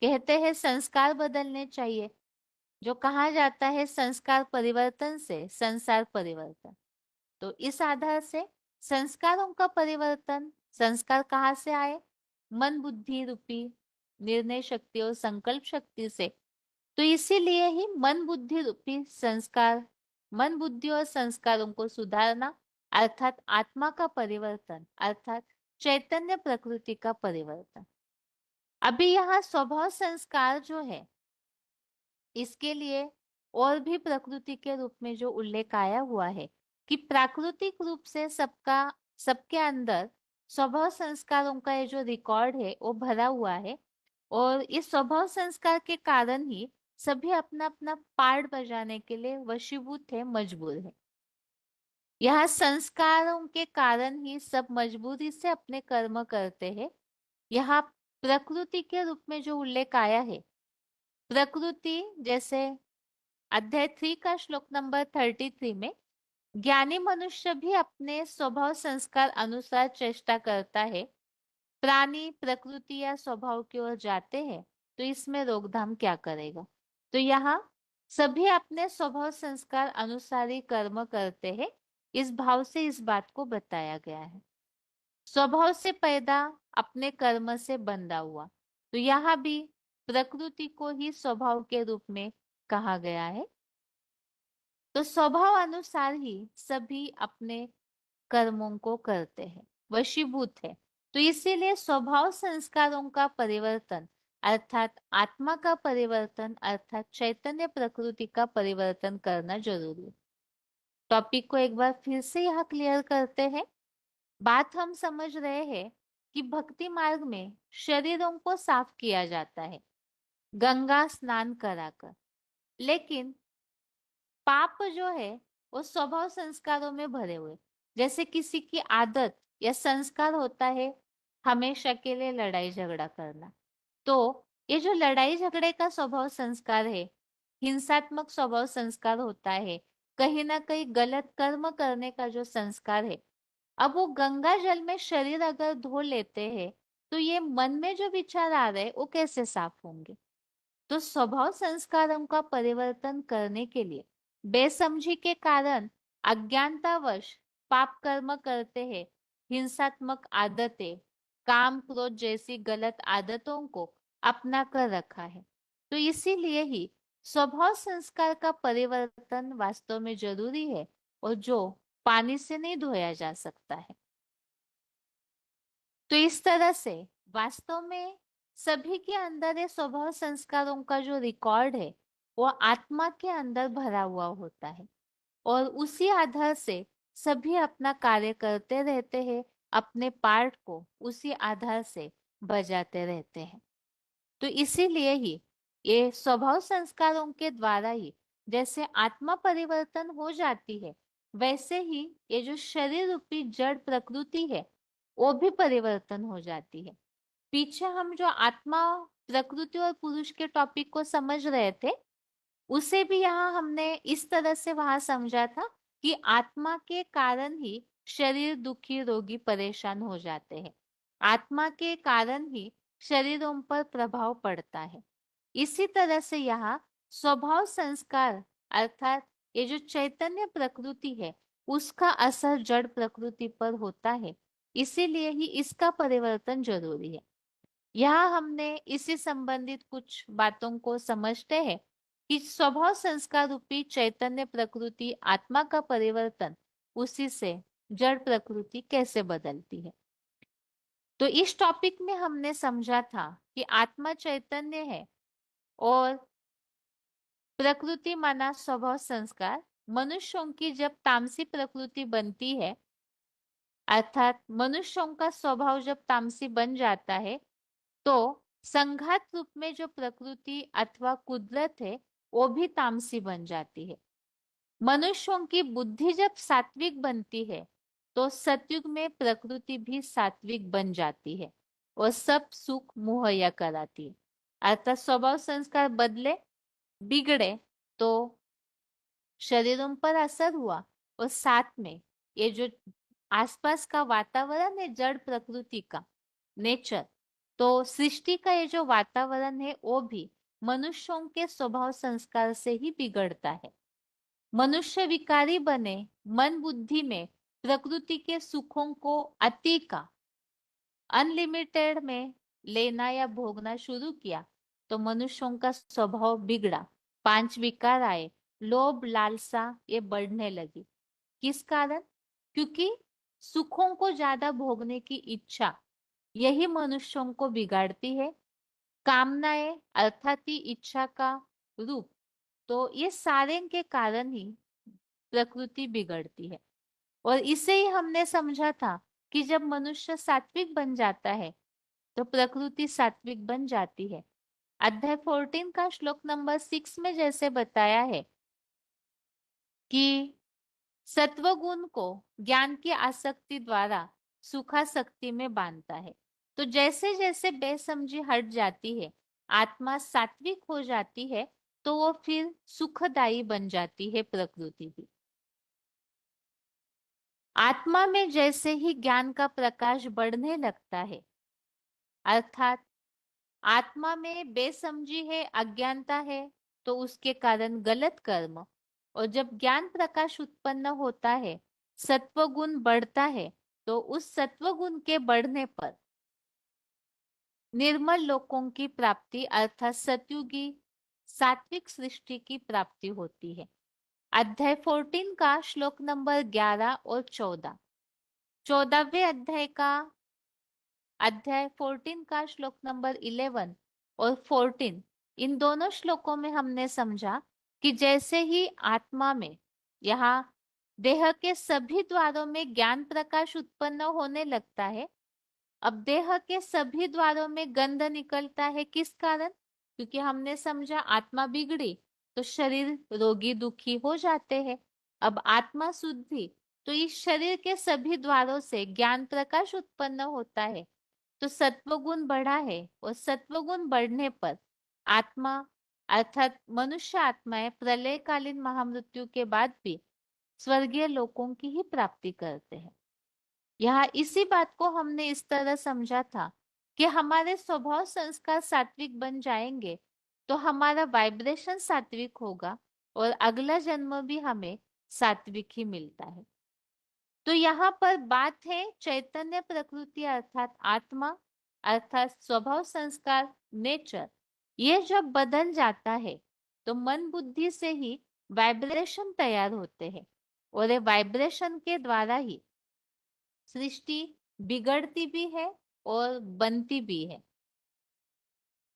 कहते हैं संस्कार बदलने चाहिए। जो कहा जाता है, संस्कार परिवर्तन से संसार परिवर्तन। तो इस आधार से संस्कारों का परिवर्तन, संस्कार कहाँ से आए? मन बुद्धि रूपी निर्णय शक्ति और संकल्प शक्ति से। तो इसीलिए ही मन बुद्धि रूपी संस्कार, मन बुद्धि और संस्कारों को सुधारना अर्थात आत्मा का परिवर्तन, अर्थात चैतन्य प्रकृति का परिवर्तन। अभी यहाँ स्वभाव संस्कार जो है, इसके लिए और भी प्रकृति के रूप में जो उल्लेख आया हुआ है कि प्राकृतिक रूप से सबके अंदर स्वभाव संस्कारों का ये जो रिकॉर्ड है वो भरा हुआ है, और इस स्वभाव संस्कार के कारण ही सभी अपना अपना पार्ट बजाने के लिए वशीभूत है, मजबूर है। यह संस्कारों के कारण ही सब मजबूरी से अपने कर्म करते हैं। यहाँ प्रकृति के रूप में जो उल्लेख आया है, प्रकृति जैसे अध्याय 3 का श्लोक नंबर 33 में, ज्ञानी मनुष्य भी अपने स्वभाव संस्कार अनुसार चेष्टा करता है। प्राणी प्रकृति या स्वभाव की ओर जाते हैं तो इसमें रोकथाम क्या करेगा। तो यहाँ सभी अपने स्वभाव संस्कार अनुसार ही कर्म करते हैं, इस भाव से इस बात को बताया गया है। स्वभाव से पैदा, अपने कर्म से बंधा हुआ, तो यहाँ भी प्रकृति को ही स्वभाव के रूप में कहा गया है। तो स्वभाव अनुसार ही सभी अपने कर्मों को करते हैं, वशीभूत है। तो इसीलिए स्वभाव संस्कारों का परिवर्तन अर्थात आत्मा का परिवर्तन अर्थात चैतन्य प्रकृति का परिवर्तन करना जरूरी है। टॉपिक को एक बार फिर से यहाँ क्लियर करते हैं। बात हम समझ रहे हैं कि भक्ति मार्ग में शरीरों को साफ किया जाता है गंगा स्नान कराकर, लेकिन पाप जो है वो स्वभाव संस्कारों में भरे हुए। जैसे किसी की आदत या संस्कार होता है हमेशा के लिए लड़ाई झगड़ा करना, तो ये जो लड़ाई झगड़े का स्वभाव संस्कार है, हिंसात्मक स्वभाव संस्कार होता है, कहीं ना कहीं गलत कर्म करने का जो संस्कार है, अब वो गंगा जल में शरीर अगर धो लेते हैं तो ये मन में जो विचार आ रहे हैं वो कैसे साफ होंगे। तो स्वभाव संस्कारों का परिवर्तन करने के लिए बेसमझी के कारण अज्ञानतावश पाप कर्म करते हैं, हिंसात्मक आदतें, काम क्रोध जैसी गलत आदतों को अपना कर रखा है। तो इसीलिए ही स्वभाव संस्कार का परिवर्तन वास्तव में जरूरी है और जो पानी से नहीं धोया जा सकता है। तो इस तरह से वास्तव में सभी के अंदर ये स्वभाव संस्कारों का जो रिकॉर्ड है वो आत्मा के अंदर भरा हुआ होता है और उसी आधार से सभी अपना कार्य करते रहते हैं, अपने पार्ट को उसी आधार से बजाते रहते हैं। तो इसीलिए ही ये स्वभाव संस्कारों के द्वारा ही जैसे आत्मा परिवर्तन हो जाती है, वैसे ही ये जो शरीर रूपी जड़ प्रकृति है वो भी परिवर्तन हो जाती है। पीछे हम जो आत्मा प्रकृति और पुरुष के टॉपिक को समझ रहे थे उसे भी यहाँ हमने इस तरह से वहां समझा था कि आत्मा के कारण ही शरीर दुखी रोगी परेशान हो जाते हैं, आत्मा के कारण ही शरीरों पर प्रभाव पड़ता है। इसी तरह से यहाँ स्वभाव संस्कार अर्थात ये जो चैतन्य प्रकृति है उसका असर जड़ प्रकृति पर होता है, इसीलिए ही इसका परिवर्तन जरूरी है। यहाँ हमने इसी संबंधित कुछ बातों को समझते हैं कि स्वभाव संस्कार रूपी चैतन्य प्रकृति आत्मा का परिवर्तन उसी से जड़ प्रकृति कैसे बदलती है। तो इस टॉपिक में हमने समझा था कि आत्मा चैतन्य है और प्रकृति माना स्वभाव संस्कार। मनुष्यों की जब तामसी प्रकृति बनती है अर्थात मनुष्यों का स्वभाव जब तामसी बन जाता है तो संघात रूप में जो प्रकृति अथवा कुदरत है वो भी तामसी बन जाती है। मनुष्यों की बुद्धि जब सात्विक बनती है तो सतयुग में प्रकृति भी सात्विक बन जाती है और सब सुख मुहैया कराती है। अर्थात स्वभाव संस्कार बदले बिगड़े तो शरीरों पर असर हुआ और साथ में ये जो आसपास का वातावरण है जड़ प्रकृति का नेचर, तो सृष्टि का ये जो वातावरण है वो भी मनुष्यों के स्वभाव संस्कार से ही बिगड़ता है। मनुष्य विकारी बने, मन बुद्धि में प्रकृति के सुखों को अति का अनलिमिटेड में लेना या भोगना शुरू किया तो मनुष्यों का स्वभाव बिगड़ा, पांच विकार आए, लोभ लालसा ये बढ़ने लगी। किस कारण? क्योंकि सुखों को ज्यादा भोगने की इच्छा यही मनुष्यों को बिगाड़ती है। कामनाएं अर्थात ही इच्छा का रूप, तो ये सारे के कारण ही प्रकृति बिगड़ती है। और इसे ही हमने समझा था कि जब मनुष्य सात्विक बन जाता है तो प्रकृति सात्विक बन जाती है। अध्याय 14 का श्लोक नंबर 6 में जैसे बताया है कि सत्वगुण को ज्ञान की आसक्ति द्वारा सुखासक्ति में बांधता है। तो जैसे जैसे बेसमझी हट जाती है, आत्मा सात्विक हो जाती है, तो वो फिर सुखदायी बन जाती है प्रकृति भी। आत्मा में जैसे ही ज्ञान का प्रकाश बढ़ने लगता है, अर्थात आत्मा में बेसमझी है, अज्ञानता है, तो उसके कारण गलत कर्म, और जब ज्ञान प्रकाश उत्पन्न होता है, सत्वगुण बढ़ता है, तो उस सत्वगुण के बढ़ने पर निर्मल लोकों की प्राप्ति अर्थात सतयुगी सात्विक सृष्टि की प्राप्ति होती है। अध्याय 14 का श्लोक नंबर 11 और 14, 14वें अध्याय 14 का श्लोक नंबर 11 और 14, इन दोनों श्लोकों में हमने समझा कि जैसे ही आत्मा में, यहाँ देह के सभी द्वारों में ज्ञान प्रकाश उत्पन्न होने लगता है। अब देह के सभी द्वारों में गंध निकलता है, किस कारण? क्योंकि हमने समझा आत्मा बिगड़ी तो शरीर रोगी दुखी हो जाते हैं। अब आत्मा शुद्धि, तो इस शरीर के सभी द्वारों से ज्ञान प्रकाश उत्पन्न होता है, तो सत्वगुण बढ़ा है, और सत्वगुण बढ़ने पर आत्मा अर्थात मनुष्य आत्माएं प्रलयकालीन महामृत्यु के बाद भी स्वर्गीय लोकों की ही प्राप्ति करते हैं। यहाँ इसी बात को हमने इस तरह समझा था कि हमारे स्वभाव संस्कार सात्विक बन जाएंगे तो हमारा वाइब्रेशन सात्विक होगा, और अगला जन्म भी हमें सात्विक ही मिलता है। तो यहाँ पर बात है चैतन्य प्रकृति अर्थात आत्मा अर्थात स्वभाव संस्कार नेचर, ये जब बदल जाता है तो मन बुद्धि से ही वाइब्रेशन तैयार होते हैं, और ये वाइब्रेशन के द्वारा ही सृष्टि बिगड़ती भी है और बनती भी है।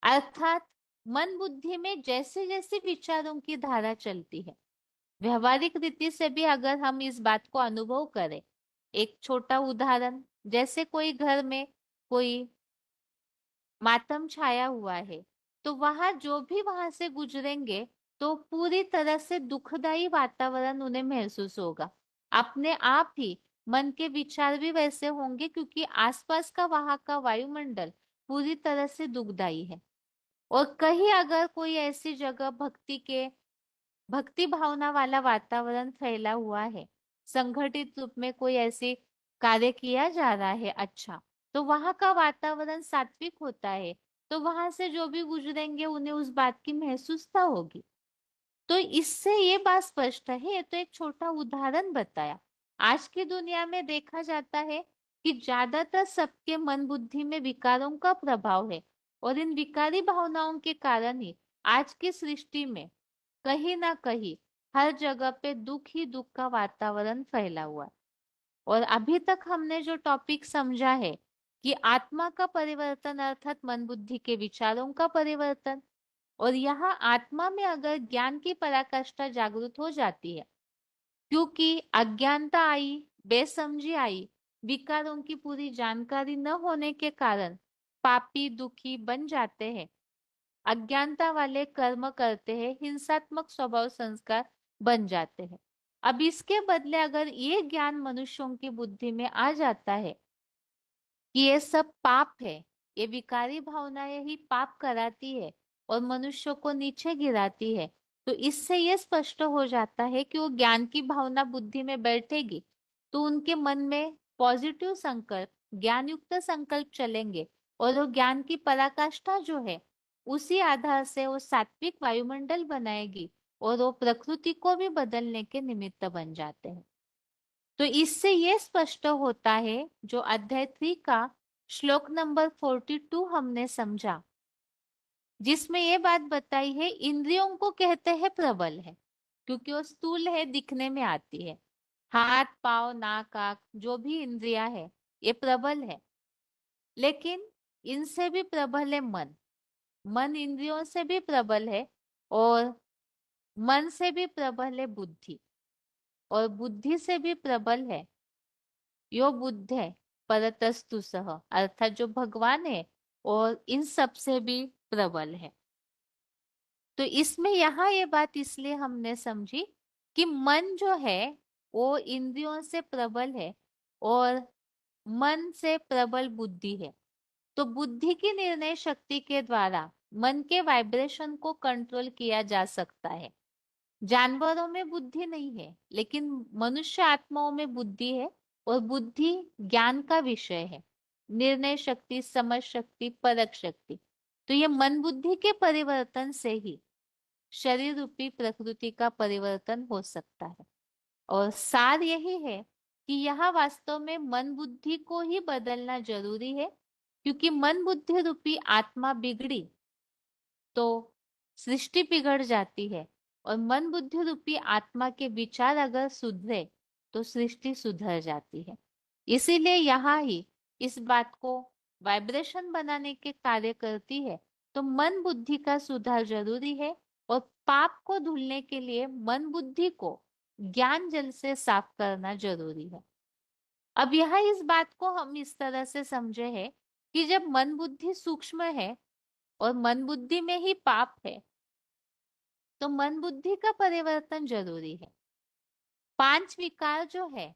अर्थात मन बुद्धि में जैसे जैसे विचारों की धारा चलती है, व्यवहारिक रीति से भी अगर हम इस बात को अनुभव करें, एक छोटा उदाहरण, जैसे कोई घर में कोई मातम छाया हुआ है, तो वहां जो भी वहां से गुजरेंगे तो पूरी तरह से दुखदाई वातावरण उन्हें महसूस होगा। अपने आप ही मन के विचार भी वैसे होंगे, क्योंकि आसपास का वहां का वायुमंडल पूरी तरह से दुखदाई है। और कहीं अगर कोई ऐसी जगह भक्ति भावना वाला वातावरण फैला हुआ है, संगठित रूप में कोई ऐसी कार्य किया जा रहा है, अच्छा, तो वहां का वातावरण सात्विक होता है, तो वहां से जो भी गुजरेंगे उन्हें उस बात की महसूसता होगी। तो इससे ये बात स्पष्ट है, ये तो एक छोटा उदाहरण बताया। आज की दुनिया में देखा जाता है कि ज्यादातर सबके मन बुद्धि में विकारों का प्रभाव है, और इन विकारी भावनाओं के कारण ही आज की सृष्टि में कहीं ना कहीं हर जगह पे दुख ही दुख का वातावरण फैला हुआ है। और अभी तक हमने जो टॉपिक समझा है कि आत्मा का परिवर्तन अर्थात मन बुद्धि के विचारों का परिवर्तन, और यहाँ आत्मा में अगर ज्ञान की पराकाष्ठा जागृत हो जाती है, क्योंकि अज्ञानता आई, बेसमझी आई, विकारों की पूरी जानकारी न होने के कारण पापी दुखी बन जाते हैं, अज्ञानता वाले कर्म करते हैं, हिंसात्मक स्वभाव संस्कार बन जाते हैं। अब इसके बदले अगर ये ज्ञान मनुष्यों की बुद्धि में आ जाता है कि ये सब पाप है, ये विकारी भावनाएं ही पाप कराती है और मनुष्यों को नीचे गिराती है, तो इससे ये स्पष्ट हो जाता है कि वो ज्ञान की भावना बुद्धि में बैठेगी तो उनके मन में पॉजिटिव संकल्प, ज्ञान युक्त संकल्प चलेंगे, और वो ज्ञान की पराकाष्ठा जो है उसी आधार से वो सात्विक वायुमंडल बनाएगी, और वो प्रकृति को भी बदलने के निमित्त बन जाते हैं। तो इससे ये स्पष्ट होता है, जो अध्याय 3 का श्लोक नंबर 42 हमने समझा, जिसमें ये बात बताई है, इंद्रियों को कहते हैं प्रबल है, क्योंकि वो स्थूल है, दिखने में आती है। हाथ पांव नाक आंख जो भी इंद्रिया है ये प्रबल है, लेकिन इनसे भी प्रबल है मन। मन इंद्रियों से भी प्रबल है, और मन से भी प्रबल है बुद्धि, और बुद्धि से भी प्रबल है यो बुद्ध है परतस्तु सह, अर्थात जो भगवान है और इन सब से भी प्रबल है। तो इसमें यहाँ ये बात इसलिए हमने समझी कि मन जो है वो इंद्रियों से प्रबल है और मन से प्रबल बुद्धि है। तो बुद्धि की निर्णय शक्ति के द्वारा मन के वाइब्रेशन को कंट्रोल किया जा सकता है। जानवरों में बुद्धि नहीं है, लेकिन मनुष्य आत्माओं में बुद्धि है, और बुद्धि ज्ञान का विषय है। निर्णय शक्ति, समझ शक्ति, परख शक्ति। तो ये मन बुद्धि के परिवर्तन से ही शरीर रूपी प्रकृति का परिवर्तन हो सकता है। और सार यही है कि यह वास्तव में मन बुद्धि को ही बदलना जरूरी है, क्योंकि मन बुद्धि रूपी आत्मा बिगड़ी तो सृष्टि बिगड़ जाती है, और मन बुद्धि रूपी आत्मा के विचार अगर सुधरे तो सृष्टि सुधर जाती है। इसीलिए यहाँ ही इस बात को वाइब्रेशन बनाने के कार्य करती है। तो मन बुद्धि का सुधार जरूरी है, और पाप को धुलने के लिए मन बुद्धि को ज्ञान जल से साफ करना जरूरी है। अब यह इस बात को हम इस तरह से समझे हैं कि जब मन बुद्धि सूक्ष्म है और मन बुद्धि में ही पाप है, तो मन बुद्धि का परिवर्तन जरूरी है। 5 विकार जो है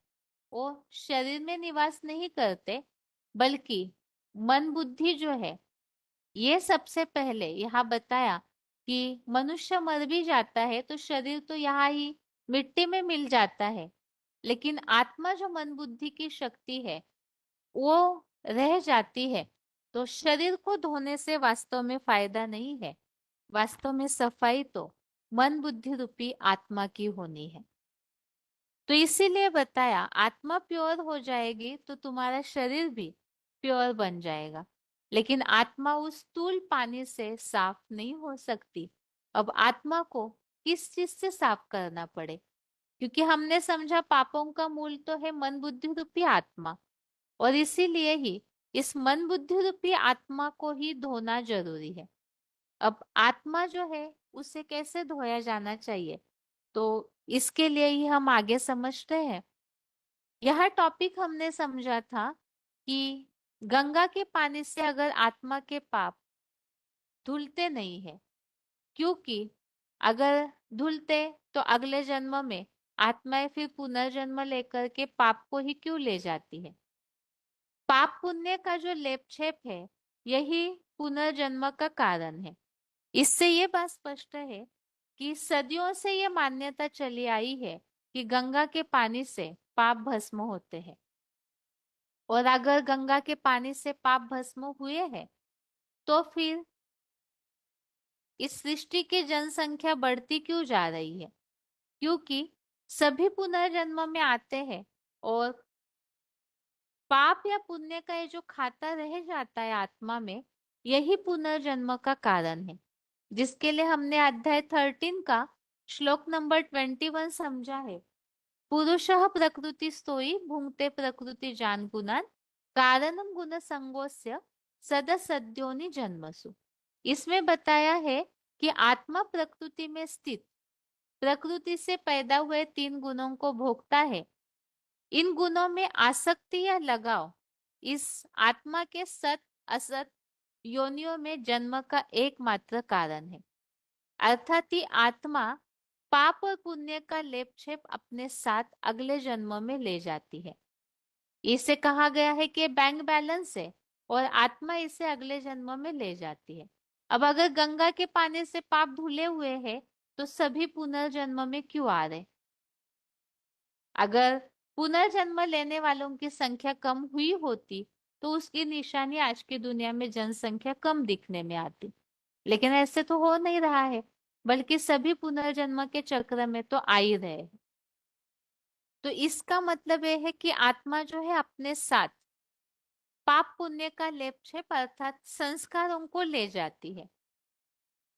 वो शरीर में निवास नहीं करते, बल्कि मन बुद्धि जो है, ये सबसे पहले यहाँ बताया कि मनुष्य मर भी जाता है तो शरीर तो यहाँ ही मिट्टी में मिल जाता है, लेकिन आत्मा जो मन बुद्धि की शक्ति है वो रह जाती है। तो शरीर को धोने से वास्तव में फायदा नहीं है। वास्तव में सफाई तो मन बुद्धि रूपी आत्मा की होनी है। तो इसीलिए बताया, आत्मा प्योर हो जाएगी तो तुम्हारा शरीर भी प्योर बन जाएगा। लेकिन आत्मा उस स्थूल पानी से साफ नहीं हो सकती। अब आत्मा को किस चीज से साफ करना पड़े, क्योंकि हमने समझा पापों का मूल तो है मन बुद्धि रूपी आत्मा, और इसीलिए ही इस मन बुद्धि रूपी आत्मा को ही धोना जरूरी है। अब आत्मा जो है उसे कैसे धोया जाना चाहिए, तो इसके लिए ही हम आगे समझते हैं। यह टॉपिक हमने समझा था कि गंगा के पानी से अगर आत्मा के पाप धुलते नहीं है, क्योंकि अगर धुलते तो अगले जन्म में आत्माएं फिर पुनर्जन्म लेकर के पाप को ही क्यों ले जाती है। पाप पुण्य का जो लेप छेप है, यही पुनर्जन्म का कारण है। इससे ये बात स्पष्ट है कि सदियों से ये मान्यता चली आई है कि गंगा के पानी से पाप भस्म होते हैं, और अगर गंगा के पानी से पाप भस्म हुए हैं तो फिर इस सृष्टि की जनसंख्या बढ़ती क्यों जा रही है, क्योंकि सभी पुनर्जन्म में आते हैं, और पाप या पुण्य का ये जो खाता रह जाता है आत्मा में, यही पुनर्जन्म का कारण है। जिसके लिए हमने अध्याय 13 का श्लोक नंबर 21 समझा है। पुरुषः प्रकृति स्तोई भुंक्ते प्रकृति जान गुणान कारणम गुण संगोस्य सदसद्योनि जन्मसु। इसमें बताया है कि आत्मा प्रकृति में स्थित प्रकृति से पैदा हुए 3 गुणों को भोगता है। इन गुणों में आसक्ति या लगाव इस आत्मा के सत असत योनियों में जन्म का एकमात्र कारण है। अर्थात ही आत्मा पाप और पुण्य का लेप छेप अपने साथ अगले जन्म में ले जाती है। इसे कहा गया है कि बैंक बैलेंस है, और आत्मा इसे अगले जन्म में ले जाती है। अब अगर गंगा के पानी से पाप धुले हुए हैं तो सभी पुनर्जन्म में क्यों आ रहे। अगर पुनर्जन्म लेने वालों की संख्या कम हुई होती तो उसकी निशानी आज की दुनिया में जनसंख्या कम दिखने में आती, लेकिन ऐसे तो हो नहीं रहा है, बल्कि सभी पुनर्जन्म के चक्र में तो आ ही रहे हैं। तो इसका मतलब यह है कि आत्मा जो है अपने साथ पाप पुण्य का लेप छेप अर्थात संस्कारों को ले जाती है।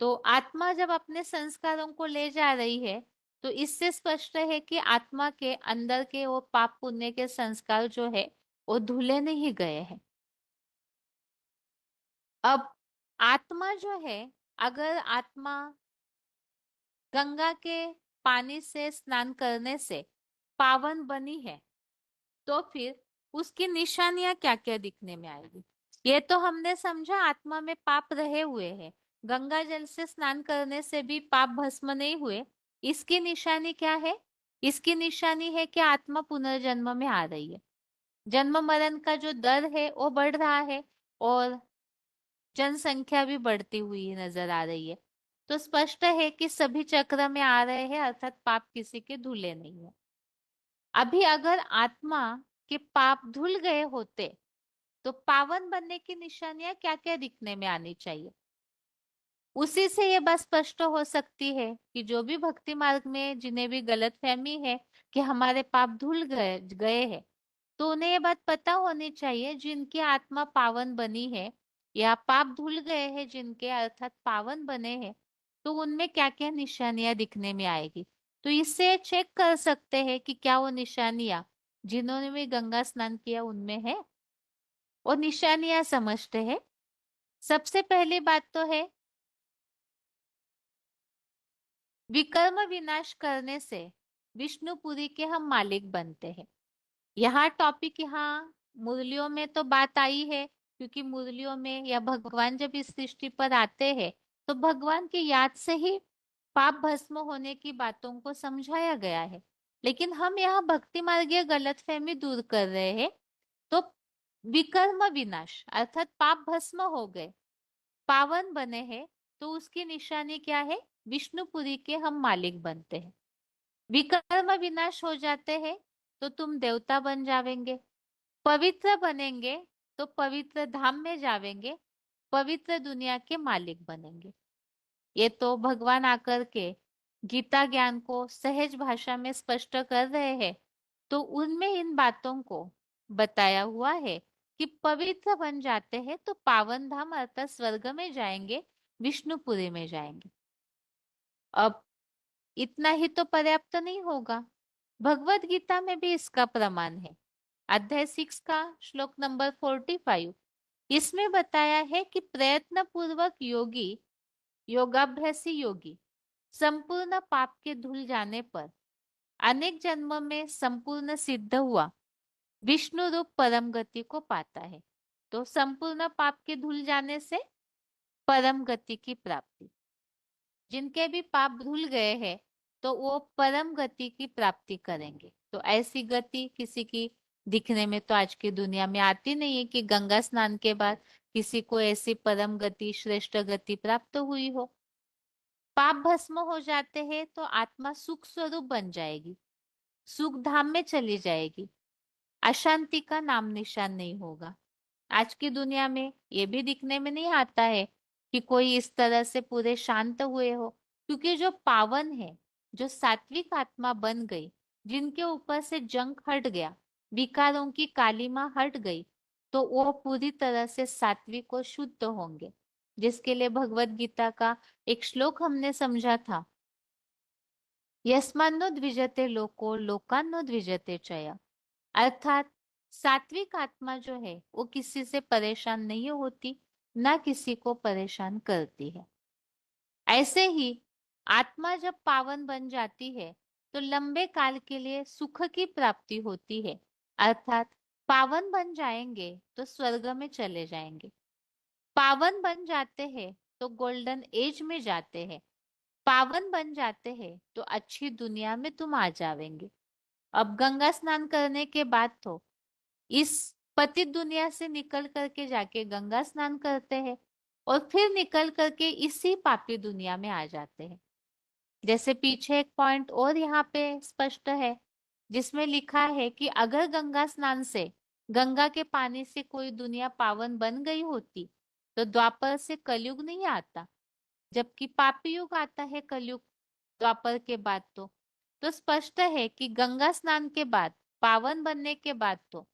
तो आत्मा जब अपने संस्कारों को ले जा रही है तो इससे स्पष्ट है कि आत्मा के अंदर के वो पाप पुण्य के संस्कार जो है वो धुले नहीं गए हैं। अब आत्मा जो है, अगर आत्मा गंगा के पानी से स्नान करने से पावन बनी है तो फिर उसकी निशानियां क्या क्या दिखने में आएगी। ये तो हमने समझा आत्मा में पाप रहे हुए हैं, गंगा जल से स्नान करने से भी पाप भस्म नहीं हुए। इसकी निशानी क्या है, इसकी निशानी है कि आत्मा पुनर्जन्म में आ रही है। जन्म मरण का जो दर है वो बढ़ रहा है और जनसंख्या भी बढ़ती हुई नजर आ रही है। तो स्पष्ट है कि सभी चक्र में आ रहे हैं, अर्थात पाप किसी के धुले नहीं है। अभी अगर आत्मा के पाप धुल गए होते तो पावन बनने की निशानियां क्या क्या दिखने में आनी चाहिए। उसी से ये बात स्पष्ट हो सकती है कि जो भी भक्ति मार्ग में जिन्हें भी गलत फहमी है कि हमारे पाप धुल गए गए हैं, तो उन्हें ये बात पता होनी चाहिए जिनकी आत्मा पावन बनी है या पाप धुल गए हैं जिनके, अर्थात पावन बने हैं, तो उनमें क्या क्या निशानियां दिखने में आएगी। तो इससे चेक कर सकते हैं कि क्या वो निशानियां जिन्होंने भी गंगा स्नान किया उनमें है। और निशानियां समझते हैं। सबसे पहली बात तो है विकर्म विनाश करने से विष्णुपुरी के हम मालिक बनते हैं। यहाँ टॉपिक, यहाँ मुरलियों में तो बात आई है, क्योंकि मुरलियों में या भगवान जब इस सृष्टि पर आते हैं तो भगवान की याद से ही पाप भस्म होने की बातों को समझाया गया है। लेकिन हम यहाँ भक्ति मार्गीय गलतफहमी दूर कर रहे हैं। तो विकर्म विनाश अर्थात पाप भस्म हो गए, पावन बने हैं, तो उसकी निशानी क्या है? विष्णुपुरी के हम मालिक बनते हैं। विकर्म विनाश हो जाते हैं तो तुम देवता बन जावेंगे, पवित्र बनेंगे तो पवित्र धाम में जावेंगे, पवित्र दुनिया के मालिक बनेंगे। ये तो भगवान आकर के गीता ज्ञान को सहज भाषा में स्पष्ट कर रहे हैं। तो उनमें इन बातों को बताया हुआ है कि पवित्र बन जाते हैं तो पावन धाम अर्थात स्वर्ग में जाएंगे, विष्णुपुरी में जाएंगे। अब इतना ही तो पर्याप्त नहीं होगा, भगवत गीता में भी इसका प्रमाण है। अध्याय 6 का श्लोक नंबर 45, इसमें बताया है कि प्रयत्न पूर्वक योगी, योगाभ्यासी योगी संपूर्ण पाप के धुल जाने पर अनेक जन्म में संपूर्ण सिद्ध हुआ विष्णु रूप परम गति को पाता है। तो संपूर्ण पाप के धुल जाने से परम गति की प्राप्ति, जिनके भी पाप धुल गए हैं तो वो परम गति की प्राप्ति करेंगे। तो ऐसी गति किसी की दिखने में तो आज की दुनिया में आती नहीं है कि गंगा स्नान के बाद किसी को ऐसी परम गति, श्रेष्ठ गति प्राप्त हुई हो। पाप भस्म हो जाते हैं तो आत्मा सुख स्वरूप बन जाएगी, सुख धाम में चली जाएगी, अशांति का नाम निशान नहीं होगा। आज की दुनिया में ये भी दिखने में नहीं आता है कि कोई इस तरह से पूरे शांत हुए हो, क्योंकि जो पावन है, जो सात्विक आत्मा बन गई, जिनके ऊपर से जंक हट गया, विकारों की कालिमा हट गई, तो वो पूरी तरह से सात्विक और शुद्ध होंगे। जिसके लिए भगवत गीता का एक श्लोक हमने समझा था, यस्मान्नो द्विजते लोको लोकान्नो द्विजते चय, अर्थात सात्विक आत्मा जो है वो किसी से परेशान नहीं होती, ना किसी को परेशान करती है। ऐसे ही आत्मा जब पावन बन जाती है तो लंबे काल के लिए सुख की प्राप्ति होती है, अर्थात पावन बन जाएंगे तो स्वर्ग में चले जाएंगे। पावन बन जाते हैं तो गोल्डन एज में जाते हैं, पावन बन जाते हैं तो अच्छी दुनिया में तुम आ जावेंगे। अब गंगा स्नान करने के बाद तो इस पतित दुनिया से निकल करके जाके गंगा स्नान करते हैं और फिर निकल करके इसी पापी दुनिया में आ जाते हैं। जैसे पीछे एक पॉइंट और यहाँ पे स्पष्ट है, जिसमें लिखा है कि अगर गंगा स्नान से, गंगा के पानी से कोई दुनिया पावन बन गई होती तो द्वापर से कलयुग नहीं आता, जबकि पापी युग आता है कलयुग द्वापर के बाद। तो स्पष्ट है कि गंगा स्नान के बाद, पावन बनने के बाद तो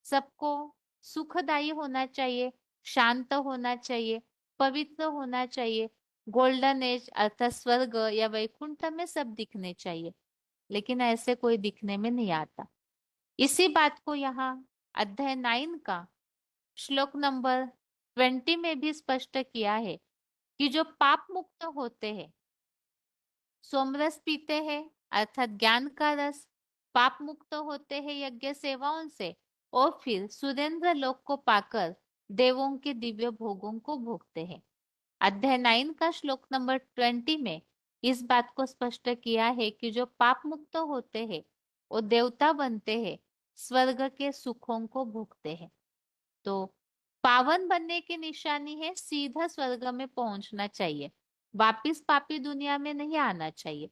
सबको सुखदायी होना चाहिए, शांत होना चाहिए, पवित्र होना चाहिए, गोल्डन एज अर्थात स्वर्ग या वैकुंठ में सब दिखने चाहिए। लेकिन ऐसे कोई दिखने में नहीं आता। इसी बात को यहाँ अध्याय 9 का श्लोक नंबर 20 में भी स्पष्ट किया है कि जो पाप मुक्त होते हैं, सोमरस पीते हैं अर्थात ज्ञान का रस, पाप मुक्त होते हैं यज्ञ सेवाओं से, और फिर सुरेंद्र लोक को पाकर देवों के दिव्य भोगों को भोगते हैं। अध्याय 9 का श्लोक नंबर 20 में इस बात को स्पष्ट किया है कि जो पाप मुक्त होते हैं वो देवता बनते हैं, स्वर्ग के सुखों को भोगते हैं। तो पावन बनने की निशानी है सीधा स्वर्ग में पहुंचना चाहिए, वापिस पापी दुनिया में नहीं आना चाहिए।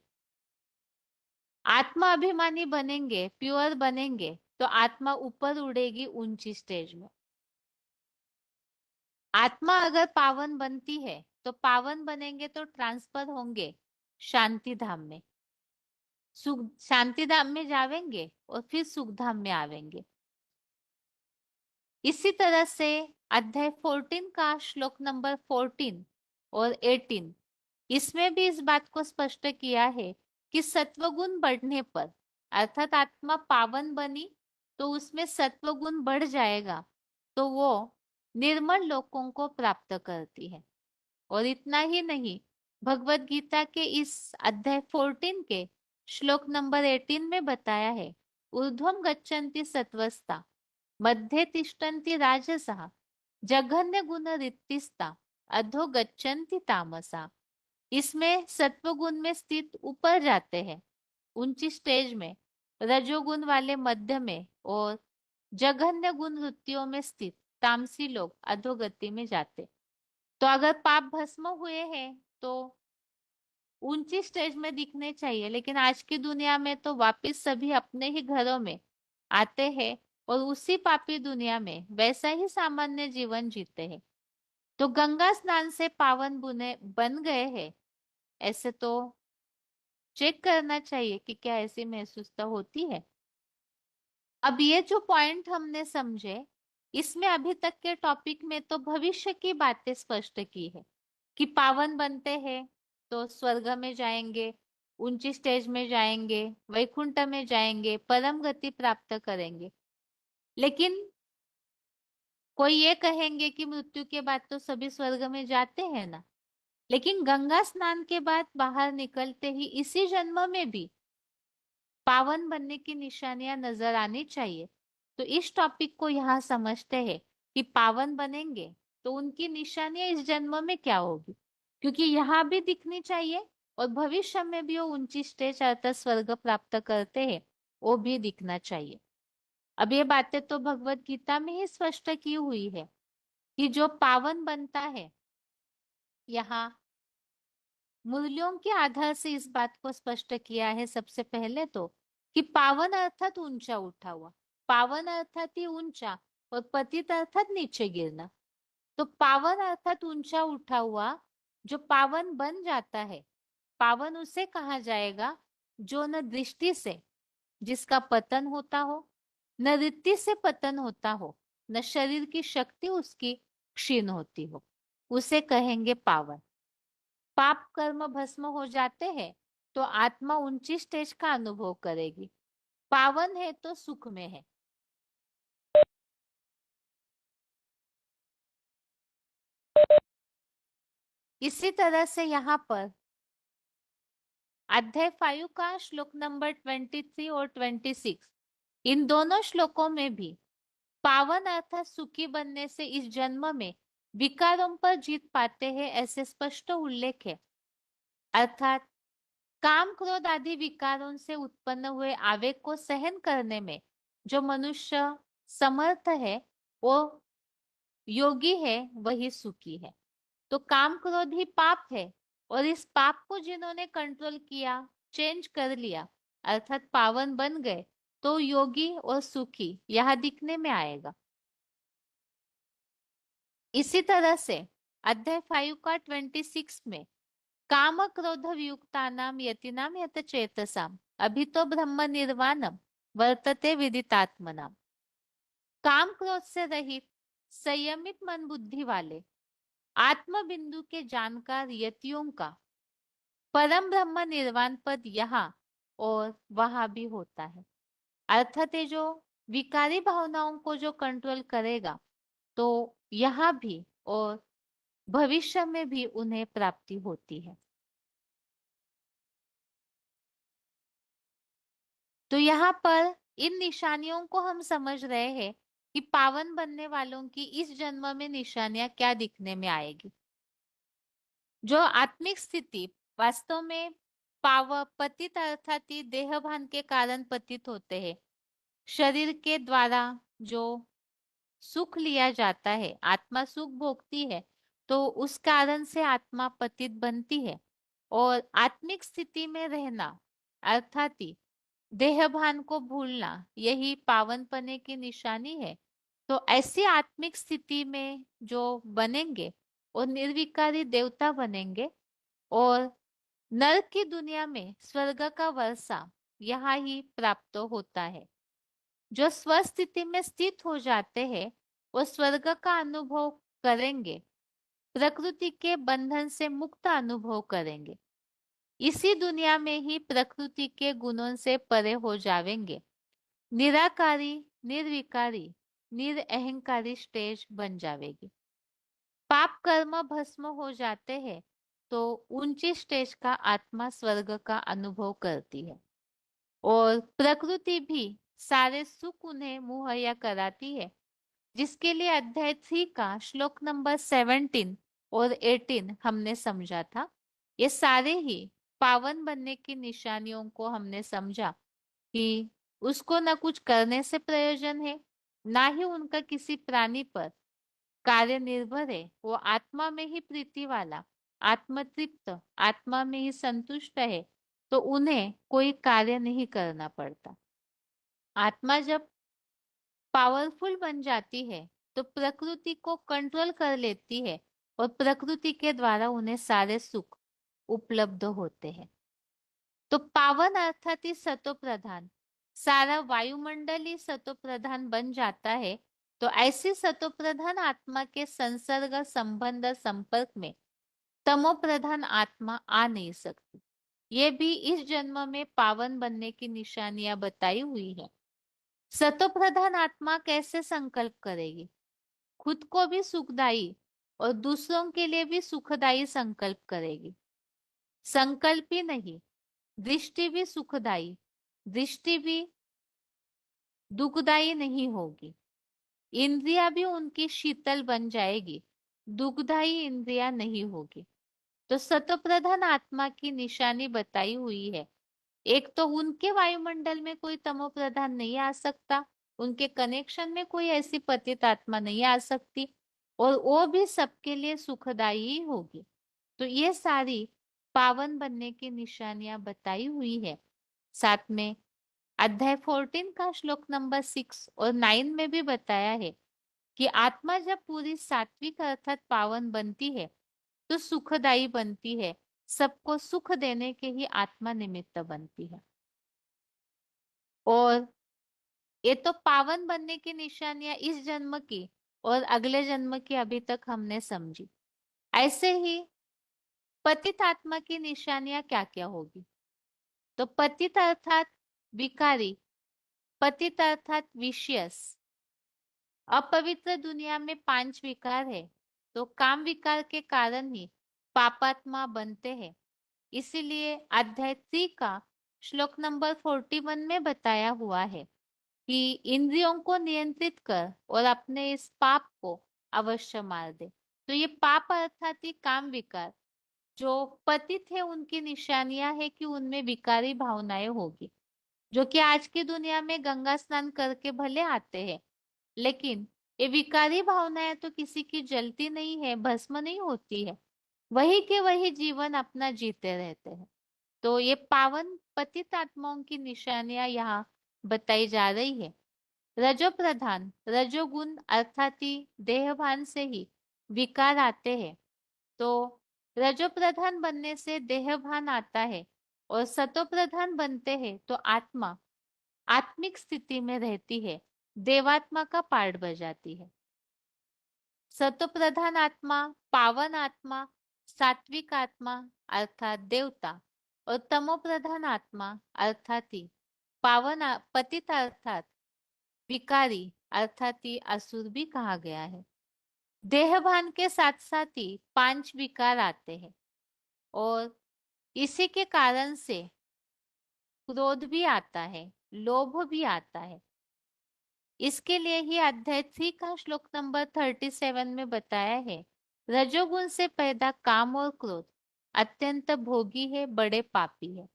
आत्मा अभिमानी बनेंगे, प्योर बनेंगे तो आत्मा ऊपर उड़ेगी ऊंची स्टेज में। आत्मा अगर पावन बनती है तो पावन बनेंगे तो ट्रांसफर होंगे शांति धाम में, सुख शांति धाम में जावेंगे और फिर सुख धाम में आवेंगे। इसी तरह से अध्याय 14 का श्लोक नंबर 14 और 18, इसमें भी इस बात को स्पष्ट किया है कि सत्वगुण बढ़ने पर, अर्थात आत्मा पावन बनी तो उसमें सत्वगुण बढ़ जाएगा तो वो निर्मल लोकों को प्राप्त करती है। और इतना ही नहीं, भगवत गीता के इस अध्याय 14 के श्लोक नंबर 18 में बताया है, ऊर्ध्वम गच्छन्ति सत्वस्ता मध्ये तिष्ठन्ति राजसः जघन्य गुण रिक्तिस्ता अधो गच्छन्ति तामसा। इसमें सत्वगुण में स्थित ऊपर जाते हैं ऊंची स्टेज में, रजोगुण वाले मध्य में और जघन्य गुण वृत्तियों में स्थित तामसी लोग अधोगति में जाते। तो अगर पाप भस्म हुए हैं तो ऊंची स्टेज में दिखने चाहिए, लेकिन आज की दुनिया में तो वापिस सभी अपने ही घरों में आते हैं और उसी पापी दुनिया में वैसा ही सामान्य जीवन जीते हैं। तो गंगा स्नान से पावन बुने बन गए हैं ऐसे तो चेक करना चाहिए कि क्या ऐसी महसूसता होती है। अब ये जो पॉइंट हमने समझे, इसमें अभी तक के टॉपिक में तो भविष्य की बातें स्पष्ट की है कि पावन बनते हैं तो स्वर्ग में जाएंगे, ऊंची स्टेज में जाएंगे, वैकुंठ में जाएंगे, परम गति प्राप्त करेंगे। लेकिन कोई ये कहेंगे कि मृत्यु के बाद तो सभी स्वर्ग में जाते हैं ना, लेकिन गंगा स्नान के बाद बाहर निकलते ही इसी जन्म में भी पावन बनने की निशानियां नजर आनी चाहिए। तो इस टॉपिक को यहाँ समझते हैं कि पावन बनेंगे तो उनकी निशानियां इस जन्म में क्या होगी, क्योंकि यहाँ भी दिखनी चाहिए और भविष्य में भी वो ऊंची स्टेज अर्थात स्वर्ग प्राप्त करते हैं वो भी दिखना चाहिए। अब ये बातें तो भगवत गीता में ही स्पष्ट की हुई है कि जो पावन बनता है, यहाँ मूल्यों के आधार से इस बात को स्पष्ट किया है सबसे पहले तो कि पावन अर्थात ऊंचा उठा हुआ, पावन अर्थात ही ऊंचा और पतित अर्थात नीचे गिरना। तो पावन अर्थात ऊंचा उठा हुआ जो पावन बन जाता है, पावन उसे कहा जाएगा जो न दृष्टि से जिसका पतन होता हो, न रीति से पतन होता हो, न शरीर की शक्ति उसकी क्षीण होती हो, उसे कहेंगे पावन। पाप कर्म भस्म हो जाते हैं तो आत्मा ऊंची स्टेज का अनुभव करेगी, पावन है तो सुख में है। इसी तरह से यहाँ पर अध्याय 5 का श्लोक नंबर 23 और 26, इन दोनों श्लोकों में भी पावन अर्थात सुखी बनने से इस जन्म में विकारों पर जीत पाते हैं ऐसे स्पष्ट उल्लेख है। अर्थात काम क्रोध आदि विकारों से उत्पन्न हुए आवेग को सहन करने में जो मनुष्य समर्थ है वो योगी है, वही सुखी है। तो काम क्रोध ही पाप है और इस पाप को जिन्होंने कंट्रोल किया, चेंज कर लिया अर्थात पावन बन गए तो योगी और सुखी यहाँ दिखने में आएगा। इसी तरह से अध्याय 5 का 26 में काम क्रोध वियुक्तानाम यतिनाम यत चेतसाम अभी तो ब्रह्म निर्वाणम वर्तते विदितात्मनाम। काम क्रोध से रहित संयमित मन बुद्धि वाले आत्म बिंदु के जानकार यतियों का परम ब्रह्म निर्वाण पद यहाँ और वहां भी होता है। अर्थात ये जो विकारी भावनाओं को जो कंट्रोल करेगा तो यहाँ भी और भविष्य में भी उन्हें प्राप्ति होती है। तो यहाँ पर इन निशानियों को हम समझ रहे हैं कि पावन बनने वालों की इस जन्म में निशानियां क्या दिखने में आएगी। जो आत्मिक स्थिति वास्तव में पतित अर्थात ही देहभान के कारण पतित होते हैं। शरीर के द्वारा जो सुख लिया जाता है, आत्मा सुख भोगती है, तो उस कारण से आत्मा पतित बनती है। और आत्मिक स्थिति में रहना अर्थात ही देहभान को भूलना, यही पावनपने की निशानी है। तो ऐसी आत्मिक स्थिति में जो बनेंगे और निर्विकारी देवता बनेंगे, और नरक की दुनिया में स्वर्ग का वर्षा यहाँ ही प्राप्त होता है। जो स्वस्थिति में स्थित हो जाते हैं वो स्वर्ग का अनुभव करेंगे, प्रकृति के बंधन से मुक्त अनुभव करेंगे। इसी दुनिया में ही प्रकृति के गुणों से परे हो जाएंगे। निराकारी, निर्विकारी, निरअहंकारी स्टेज बन जाएगी। पाप कर्म भस्म हो जाते हैं तो ऊंची स्टेज का आत्मा स्वर्ग का अनुभव करती है, और प्रकृति भी सारे सुख उन्हें मुहैया कराती है, जिसके लिए अध्याय 3 का श्लोक नंबर 17 और 18 हमने समझा था। ये सारे ही पावन बनने की निशानियों को हमने समझा कि उसको न कुछ करने से प्रयोजन है, ना ही उनका किसी प्राणी पर कार्य निर्भर है। वो आत्मा में ही प्रीति वाला, आत्मतृप्त, आत्मा में ही संतुष्ट है, तो उन्हें कोई कार्य नहीं करना पड़ता। आत्मा जब पावरफुल बन जाती है तो प्रकृति को कंट्रोल कर लेती है, और प्रकृति के द्वारा उन्हें सारे सुख उपलब्ध होते हैं। तो पावन अर्थात ही सतो प्रधान, सारा वायुमंडल ही सतो प्रधान बन जाता है। तो ऐसी सतो प्रधान आत्मा के संसर्ग संबंध संपर्क में तमो प्रधान आत्मा आ नहीं सकती। ये भी इस जन्म में पावन बनने की निशानियां बताई हुई है। सतो प्रधान आत्मा कैसे संकल्प करेगी? खुद को भी सुखदायी और दूसरों के लिए भी सुखदायी संकल्प करेगी। संकल्प ही नहीं, दृष्टि भी सुखदायी, दृष्टि भी दुखदायी नहीं होगी। इंद्रिया भी उनकी शीतल बन जाएगी, दुखदायी इंद्रिया नहीं होगी। तो सतोप्रधान आत्मा की निशानी बताई हुई है। एक तो उनके वायुमंडल में कोई तमो प्रधान नहीं आ सकता, उनके कनेक्शन में कोई ऐसी पतित आत्मा नहीं आ सकती, और वो भी सबके लिए सुखदायी ही होगी। तो ये सारी पावन बनने की निशानियां बताई हुई है। साथ में अध्याय 14 का श्लोक नंबर 6 और 9 में भी बताया है कि आत्मा जब पूरी सात्विक अर्थात पावन बनती है तो सुखदायी बनती है, सबको सुख देने के ही आत्मा निमित्त बनती है। और ये तो पावन बनने की निशानियां इस जन्म की और अगले जन्म की अभी तक हमने समझी। ऐसे ही पतित आत्मा की निशानियां क्या क्या होगी? तो पतित अर्थात विकारी, पतित अर्थात विशियस। अपवित्र दुनिया में 5 विकार है, तो काम विकार के कारण ही पापात्मा बनते हैं। इसीलिए अध्याय 3 का श्लोक नंबर 41 में बताया हुआ है कि इंद्रियों को नियंत्रित कर और अपने इस पाप को अवश्य मार दे। तो ये पाप अर्थात ही काम विकार जो पतित है, उनकी निशानियां है कि उनमें विकारी भावनाएं होगी, जो कि आज की दुनिया में गंगा स्नान करके भले आते हैं, लेकिन ये विकारी भावनाएं तो किसी की जलती नहीं है, भस्म नहीं होती है, वही के वही जीवन अपना जीते रहते हैं। तो ये पावन पतित आत्माओं की निशानियां यहाँ बताई जा रही है। रजो प्रधान, रजोगुण अर्थात ही देहभान से ही विकार आते हैं। तो रजो प्रधान बनने से देहभान आता है, और सतो प्रधान बनते हैं तो आत्मा आत्मिक स्थिति में रहती है, देवात्मा का पार्ट बजाती है। सतो प्रधान आत्मा, पावन आत्मा, सात्विक आत्मा अर्थात देवता, और तमो प्रधान आत्मा अर्थात ही पतित अर्थात विकारी अर्थात ही असुर भी कहा गया है। देहभान के साथ साथ ही 5 विकार आते हैं, और इसी के कारण से क्रोध भी आता है, लोभ भी आता है। इसके लिए ही अध्याय 3 का श्लोक नंबर 37 में बताया है, रजोगुण से पैदा काम और क्रोध अत्यंत भोगी है, बड़े पापी है।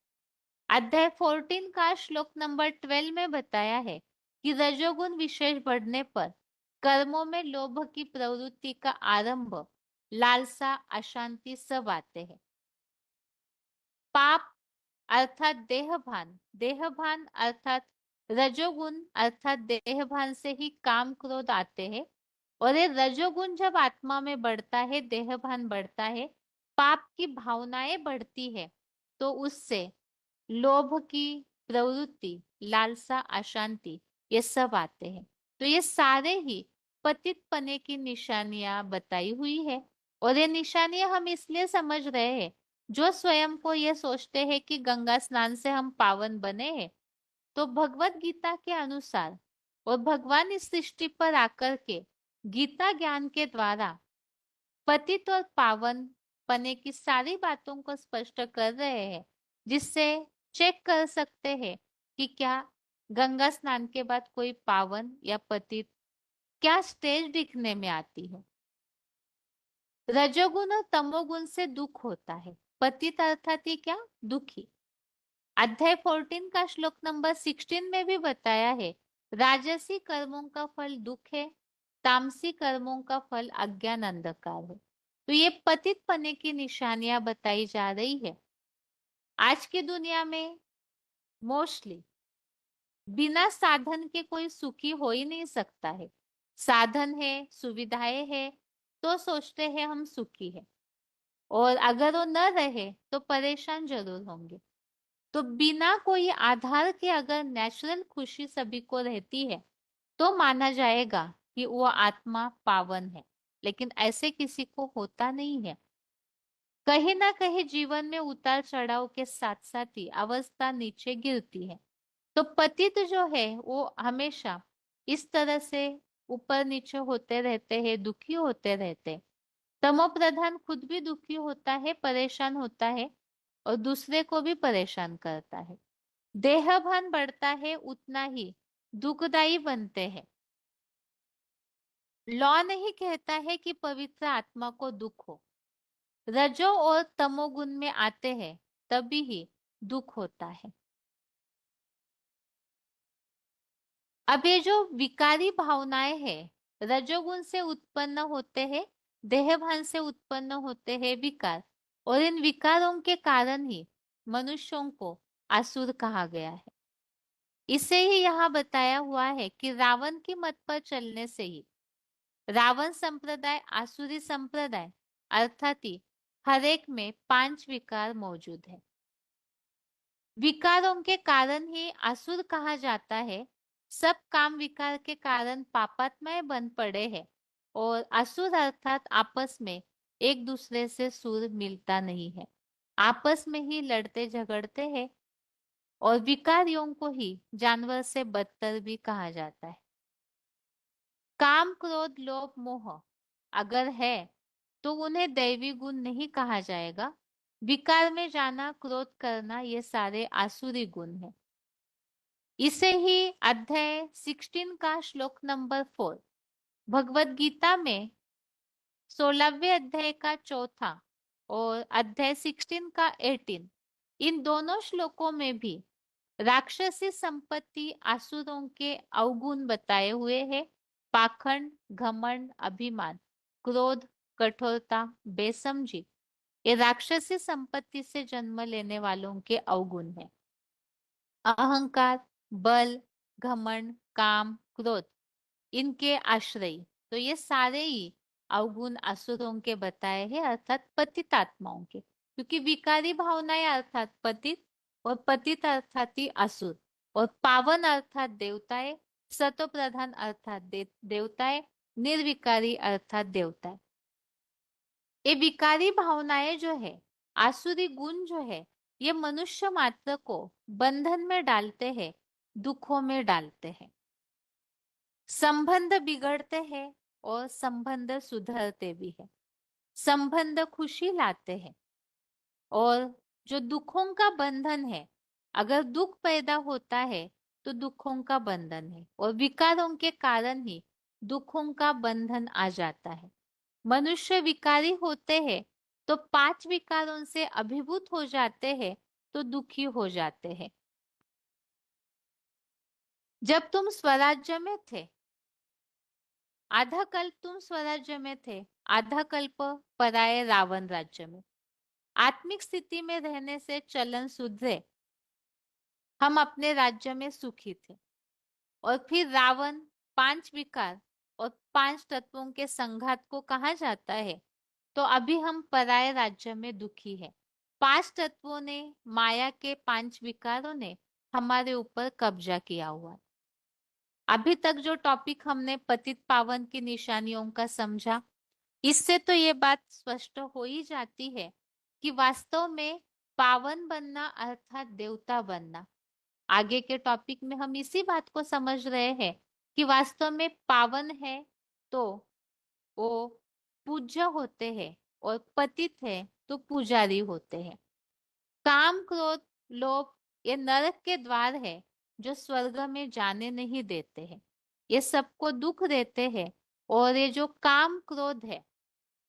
अध्याय 14 का श्लोक नंबर 12 में बताया है कि रजोगुण विशेष बढ़ने पर कर्मों में लोभ की प्रवृत्ति का आरंभ, लालसा, अशांति सब आते हैं। पाप अर्थात देहभान, देहभान अर्थात रजोगुण अर्थात देहभान से ही काम क्रोध आते हैं। और ये रजोगुण जब आत्मा में बढ़ता है, देहभान बढ़ता है, पाप की भावनाएं बढ़ती है, तो उससे लोभ की प्रवृत्ति, लालसा, अशांति, ये सब आते हैं। तो ये सारे ही पतित पने की निशानियां बताई हुई है। और ये निशानियां हम इसलिए समझ रहे हैं, जो स्वयं को ये सोचते हैं कि गंगा स्नान से हम पावन बने हैं, तो भगवत गीता के अनुसार और भगवान इस सृष्टि पर आकर के गीता ज्ञान के द्वारा पतित और पावन पने की सारी बातों को स्पष्ट कर रहे हैं, जिससे चेक कर सकते हैं कि क्या गंगा स्नान के बाद कोई पावन या पतित क्या स्टेज दिखने में आती है। रजोगुण और तमोगुण से दुख होता है। पतित अर्थात ही क्या, दुखी। अध्याय 14 का श्लोक नंबर 16 में भी बताया है, राजसी कर्मों का फल दुख है, तामसी कर्मों का फल अज्ञान अंधकार है। तो ये पतित पने की निशानियां बताई जा रही है। आज की दुनिया में मोस्टली बिना साधन के कोई सुखी हो ही नहीं सकता है। साधन है, सुविधाएं है, तो सोचते हैं हम सुखी है, और अगर वो न रहे तो परेशान जरूर होंगे। तो बिना कोई आधार के अगर नेचुरल खुशी सभी को रहती है, तो माना जाएगा कि वो आत्मा पावन है। लेकिन ऐसे किसी को होता नहीं है। कहीं ना कहीं जीवन में उतार चढ़ाव के साथ साथ ही अवस्था नीचे गिरती है। तो पतित जो है वो हमेशा इस तरह से ऊपर नीचे होते रहते हैं, दुखी होते रहते हैं। तमो प्रधान खुद भी दुखी होता है, परेशान होता है, और दूसरे को भी परेशान करता है। देहभान बढ़ता है उतना ही दुखदाई बनते हैं। लॉ नहीं कहता है कि पवित्र आत्मा को दुख हो। रजो और तमोगुण में आते हैं तभी ही दुख होता है। अब ये जो विकारी भावनाएं हैं, रजोगुण से उत्पन्न होते हैं, देहभान से उत्पन्न होते हैं विकार, और इन विकारों के कारण ही मनुष्यों को असुर कहा गया है। इसे ही यहाँ बताया हुआ है कि रावण की मत पर चलने से ही रावण संप्रदाय आसुरी संप्रदाय अर्थात ही हर एक में 5 विकार मौजूद है। विकारों के कारण ही असुर कहा जाता है। सब काम विकार के कारण पापात्मय बन पड़े हैं, और असुर अर्थात आपस में एक दूसरे से सुर मिलता नहीं है, आपस में ही लड़ते झगड़ते हैं। और विकारियों को ही जानवर से बदतर भी कहा जाता है। काम, क्रोध, लोभ, मोह अगर है तो उन्हें दैवी गुण नहीं कहा जाएगा। विकार में जाना, क्रोध करना, ये सारे आसुरी गुण हैं। इसे ही अध्याय 16 का श्लोक नंबर 4 भगवत गीता में 16वें अध्याय का चौथा और अध्याय 16 का 18, इन दोनों श्लोकों में भी राक्षसी संपत्ति, आसुरों के अवगुण बताए हुए हैं। पाखंड, घमंड, अभिमान, क्रोध, कठोरता, बेसमझी, ये राक्षसी संपत्ति से जन्म लेने वालों के अवगुण हैं। अहंकार, बल, घमंड, काम, क्रोध, इनके आश्रय, तो ये सारे ही अवगुण असुरों के बताए हैं, अर्थात पतित आत्माओं के। क्योंकि विकारी भावनाएं अर्थात पतित, और पतित अर्थात ही असुर, और पावन अर्थात देवताएं, सतो प्रधान अर्थात देवताएं, निर्विकारी अर्थात देवताएं। ये विकारी भावनाएं जो है, आसुरी गुण जो है, ये मनुष्य मात्र को बंधन में डालते हैं, दुखों में डालते हैं। संबंध बिगड़ते हैं और संबंध सुधरते भी है। संबंध खुशी लाते हैं, और जो दुखों का बंधन है, अगर दुख पैदा होता है तो दुखों का बंधन है, और विकारों के कारण ही दुखों का बंधन आ जाता है। मनुष्य विकारी होते हैं तो 5 विकारों से अभिभूत हो जाते हैं तो दुखी हो जाते हैं। जब तुम स्वराज्य में थे, आधा कल्प तुम स्वराज्य में थे, आधा कल्प पराये रावण राज्य में। आत्मिक स्थिति में रहने से चलन सुधरे, हम अपने राज्य में सुखी थे। और फिर रावण, 5 विकार और 5 तत्वों के संघात को कहा जाता है, तो अभी हम पराये राज्य में दुखी है। 5 तत्वों ने, माया के 5 विकारों ने हमारे ऊपर कब्जा किया हुआ है। अभी तक जो टॉपिक हमने पतित पावन की निशानियों का समझा, इससे तो ये बात स्पष्ट हो ही जाती है कि वास्तव में पावन बनना अर्थात देवता बनना। आगे के टॉपिक में हम इसी बात को समझ रहे हैं कि वास्तव में पावन है तो वो पूज्य होते हैं, और पतित है तो पुजारी होते हैं। काम, क्रोध, लोभ ये नरक के द्वार है जो स्वर्ग में जाने नहीं देते हैं। ये सबको दुख देते हैं। और ये जो काम क्रोध है,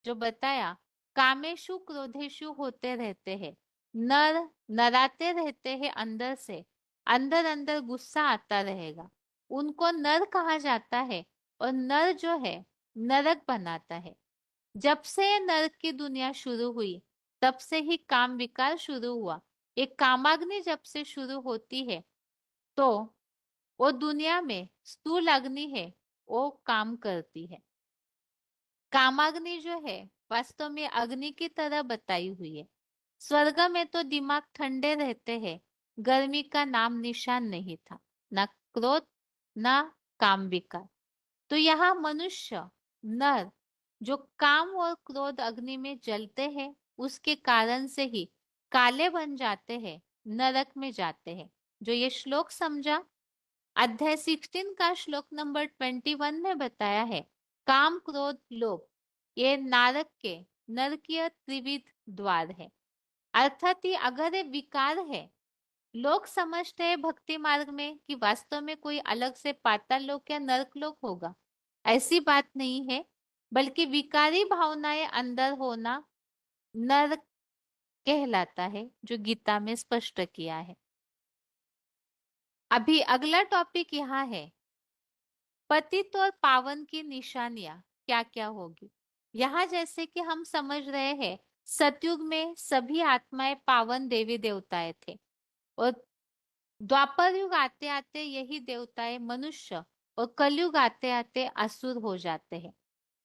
जो बताया, कामेशु क्रोधेशु होते रहते हैं, नर नराते रहते हैं अंदर से, अंदर अंदर गुस्सा आता रहेगा, उनको नर कहा जाता है। और नर जो है नरक बनाता है। जब से नरक की दुनिया शुरू हुई, तब से ही काम विकार शुरू हुआ। एक कामाग्नि जब से शुरू होती है, तो वो दुनिया में स्थूल अग्नि है, वो काम करती है। कामाग्नि जो है वास्तव में अग्नि की तरह बताई हुई है। स्वर्ग में तो दिमाग ठंडे रहते हैं, गर्मी का नाम निशान नहीं था, ना क्रोध ना काम विकार। तो यहाँ मनुष्य, नर, जो काम और क्रोध अग्नि में जलते हैं, उसके कारण से ही काले बन जाते हैं, नरक में जाते हैं। जो ये श्लोक समझा, अध्याय 16 का श्लोक नंबर 21 में बताया है, काम क्रोध लोभ ये नरकीय त्रिविध द्वार है। अर्थात ये अगर ये विकार है, लोग समझते हैं भक्ति मार्ग में कि वास्तव में कोई अलग से पाताल लोक या नरक लोक होगा। ऐसी बात नहीं है, बल्कि विकारी भावनाएं अंदर होना नरक कहलाता है, जो गीता में स्पष्ट किया है। अभी अगला टॉपिक यहाँ है, पतित और पावन की निशानियां क्या क्या होगी। यहाँ जैसे कि हम समझ रहे हैं, सतयुग में सभी आत्माएं पावन देवी देवताएं थे, और द्वापर युग आते आते यही देवताएं मनुष्य, और कलयुग आते आते असुर हो जाते हैं।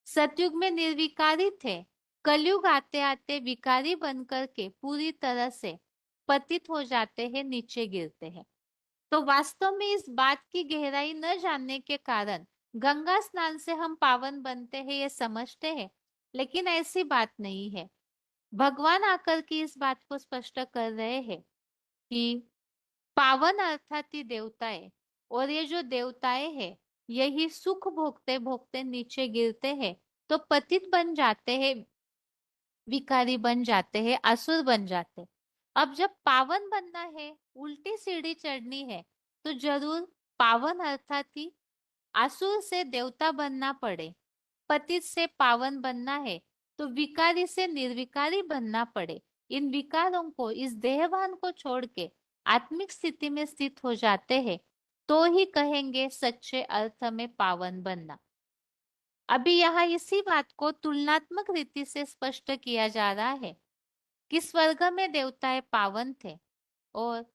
सतयुग में निर्विकारी थे, कलयुग आते आते विकारी बनकर के पूरी तरह से पतित हो जाते हैं, नीचे गिरते हैं। तो वास्तव में इस बात की गहराई न जानने के कारण गंगा स्नान से हम पावन बनते हैं, ये समझते हैं, लेकिन ऐसी बात नहीं है। भगवान आकर के इस बात को स्पष्ट कर रहे हैं कि पावन अर्थात ही देवताएं, और ये जो देवताएं हैं यही सुख भोगते भोगते नीचे गिरते हैं, तो पतित बन जाते हैं, विकारी बन जाते हैं, असुर बन जाते हैं। अब जब पावन बनना है, उल्टी सीढ़ी चढ़नी है, तो जरूर पावन अर्थात ही असुर से देवता बनना पड़े। पतित से पावन बनना है तो विकारी से निर्विकारी बनना पड़े। इन विकारों को, इस देहभान को छोड़ के आत्मिक स्थिति में स्थित हो जाते हैं, तो ही कहेंगे सच्चे अर्थ में पावन बनना। अभी यहाँ इसी बात को तुलनात्मक रीति से स्पष्ट किया जा रहा है कि स्वर्ग में देवताएं पावन थे, और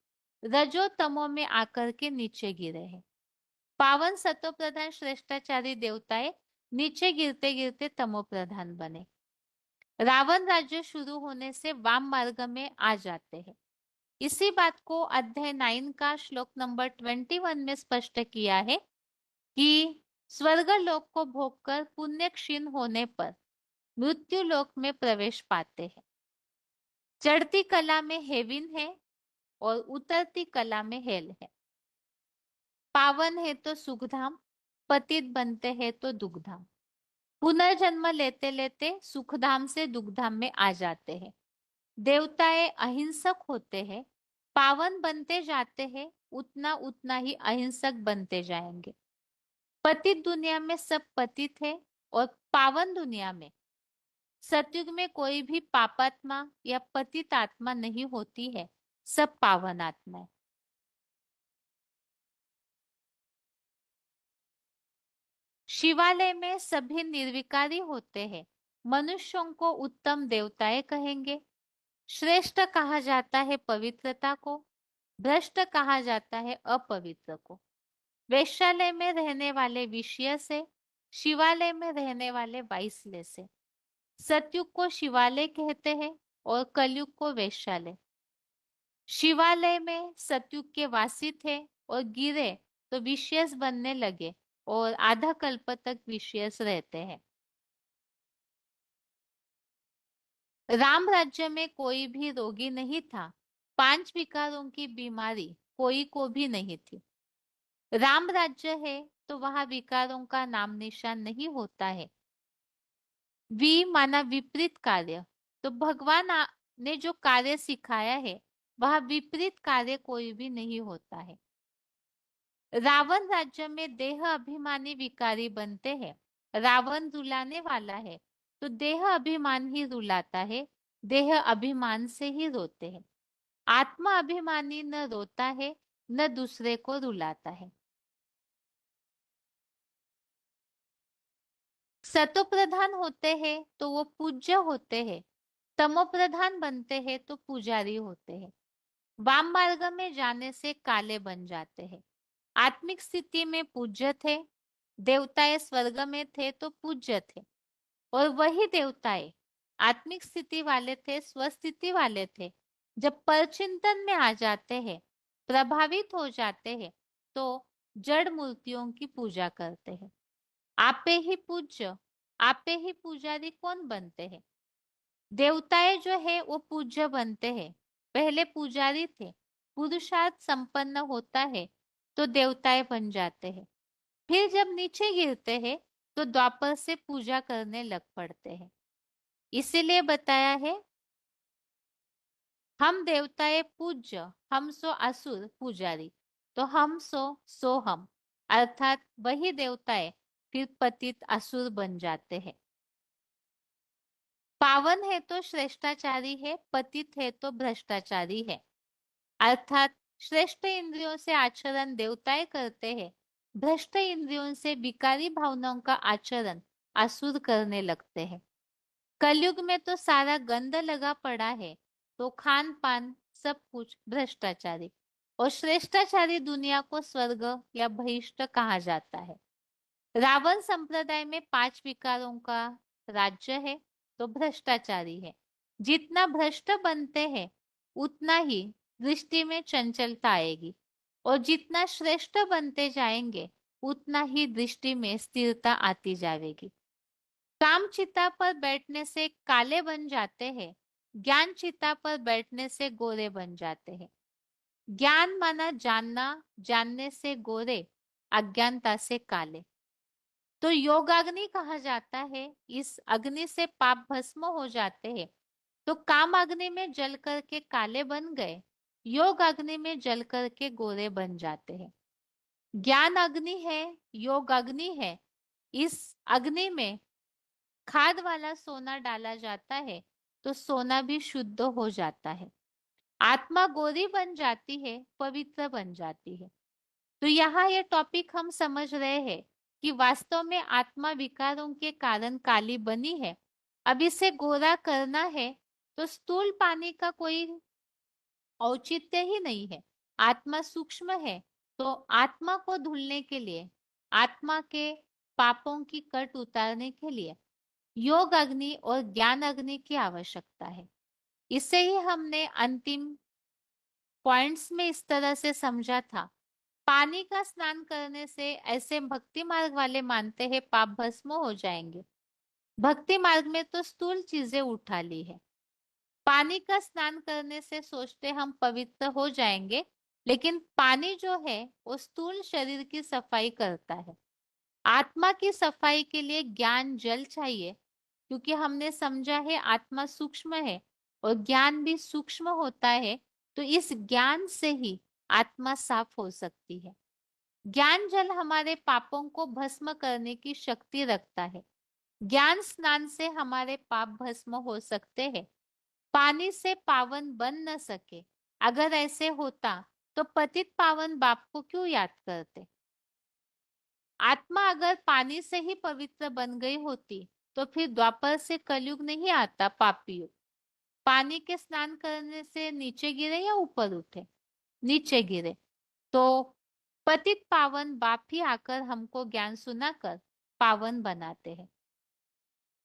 रजो तमो में आकर के नीचे गिरे हैं। पावन सतो प्रधान श्रेष्ठाचारी देवताएं नीचे गिरते गिरते तमो प्रधान बने। रावण राज्य शुरू होने से वाम मार्ग में आ जाते हैं। इसी बात को अध्याय 9 का श्लोक नंबर 21 में स्पष्ट किया है कि स्वर्ग लोक को भोगकर पुण्य क्षीण होने पर मृत्यु लोक में प्रवेश पाते हैं। चढ़ती कला में हेविन है और उतरती कला में हेल है। पावन है तो सुखधाम, पतित बनते हैं तो दुखधाम। पुनर्जन्म लेते लेते सुखधाम से दुखधाम में आ जाते हैं। देवताएं अहिंसक होते हैं, पावन बनते जाते हैं, उतना उतना ही अहिंसक बनते जाएंगे। पतित दुनिया में सब पतित है, और पावन दुनिया में सतयुग में कोई भी पापात्मा या पतित आत्मा नहीं होती है, सब पावन आत्मा है। शिवालय में सभी निर्विकारी होते हैं। मनुष्यों को उत्तम देवताएं कहेंगे। श्रेष्ठ कहा जाता है पवित्रता को, भ्रष्ट कहा जाता है अपवित्र को। वेश्यालय में रहने वाले विषय से, शिवालय में रहने वाले वाइसले से। सतयुग को शिवालय कहते हैं और कलयुग को वेश्यालय। शिवालय में सतयुग के वासी थे और गिरे तो विषयस बनने लगे और आधा कल्प तक विषयस रहते हैं। राम राज्य में कोई भी रोगी नहीं था। 5 विकारों की बीमारी कोई को भी नहीं थी। राम राज्य है तो वहां विकारों का नाम निशान नहीं होता है। माना विपरीत कार्य, तो भगवान ने जो कार्य सिखाया है वह विपरीत कार्य कोई भी नहीं होता है। रावण राज्य में देह अभिमानी विकारी बनते हैं। रावण रुलाने वाला है तो देह अभिमान ही रुलाता है, देह अभिमान से ही रोते हैं। आत्मा अभिमानी न रोता है न दूसरे को रुलाता है। सतो प्रधान होते हैं तो वो पूज्य होते हैं, तमो प्रधान बनते हैं तो पुजारी होते हैं। वाम मार्ग में जाने से काले बन जाते हैं। आत्मिक स्थिति में पूज्य थे, देवताएं स्वर्ग में थे तो पूज्य थे, और वही देवताएं आत्मिक स्थिति वाले थे, स्वस्थिति वाले थे। जब परचिंतन में आ जाते हैं, प्रभावित हो जाते हैं, तो जड़ मूर्तियों की पूजा करते हैं। आपे ही पूज्य, आपे ही पुजारी कौन बनते हैं? देवताएं जो है वो पूज्य बनते हैं, पहले पुजारी थे। पुरुषार्थ संपन्न होता है तो देवताएं बन जाते हैं। फिर जब नीचे गिरते हैं तो द्वापर से पूजा करने लग पड़ते हैं। इसीलिए बताया है, हम देवताएं पूज्य, हम सो असुर पुजारी। तो हम सो हम, अर्थात वही देवताएं फिर पतित असुर बन जाते हैं। पावन है तो श्रेष्ठाचारी है, पतित है तो भ्रष्टाचारी है। अर्थात श्रेष्ठ इंद्रियों से आचरण देवताएं करते हैं, भ्रष्ट इंद्रियों से विकारी भावनाओं का आचरण असुर करने लगते हैं। कलयुग में तो सारा गंद लगा पड़ा है, तो खान पान सब कुछ भ्रष्टाचारी, और श्रेष्ठाचारी दुनिया को स्वर्ग या बहिष्ठ कहा जाता है। रावण संप्रदाय में 5 विकारों का राज्य है तो भ्रष्टाचारी है। जितना भ्रष्ट बनते हैं उतना ही दृष्टि में चंचलता आएगी, और जितना श्रेष्ठ बनते जाएंगे उतना ही दृष्टि में स्थिरता आती जाएगी। काम चिता पर बैठने से काले बन जाते हैं, ज्ञान चिता पर बैठने से गोरे बन जाते हैं। ज्ञान माना जानना, जानने से गोरे, अज्ञानता से काले। तो योगाग्नि कहा जाता है। इस अग्नि से पाप भस्म हो जाते हैं। तो काम अग्नि में जल करके काले बन गए, योग अग्नि में जल करके गोरे बन जाते हैं। ज्ञान अग्नि है, योग अग्नि है। इस अग्नि में खाद वाला सोना डाला जाता है तो सोना भी शुद्ध हो जाता है। आत्मा गोरी बन जाती है, पवित्र बन जाती है। तो यहाँ ये टॉपिक हम समझ रहे हैं कि वास्तव में आत्मा विकारों के कारण काली बनी है। अब इसे गोरा करना है तो स्थूल पानी का कोई औचित्य ही नहीं है। आत्मा सूक्ष्म है, तो आत्मा को धुलने के लिए, आत्मा के पापों की कट उतारने के लिए योग अग्नि और ज्ञान अग्नि की आवश्यकता है। इसे ही हमने अंतिम पॉइंट्स में इस तरह से समझा था। पानी का स्नान करने से ऐसे भक्ति मार्ग वाले मानते हैं पाप भस्म हो जाएंगे। भक्ति मार्ग में तो स्थूल चीजें उठा ली है। पानी का स्नान करने से सोचते हम पवित्र हो जाएंगे, लेकिन पानी जो है वो स्थूल शरीर की सफाई करता है। आत्मा की सफाई के लिए ज्ञान जल चाहिए, क्योंकि हमने समझा है आत्मा सूक्ष्म है और ज्ञान भी सूक्ष्म होता है। तो इस ज्ञान से ही आत्मा साफ हो सकती है। ज्ञान जल हमारे पापों को भस्म करने की शक्ति रखता है। ज्ञान स्नान से हमारे पाप भस्म हो सकते हैं, पानी से पावन बन न सके। अगर ऐसे होता तो पतित पावन बाप को क्यों याद करते? आत्मा अगर पानी से ही पवित्र बन गई होती तो फिर द्वापर से कलयुग नहीं आता, पापी युग। पानी के स्नान करने से नीचे गिरे या ऊपर उठे? नीचे गिरे। तो पतित पावन बाप ही आकर हमको ज्ञान सुनाकर पावन बनाते हैं।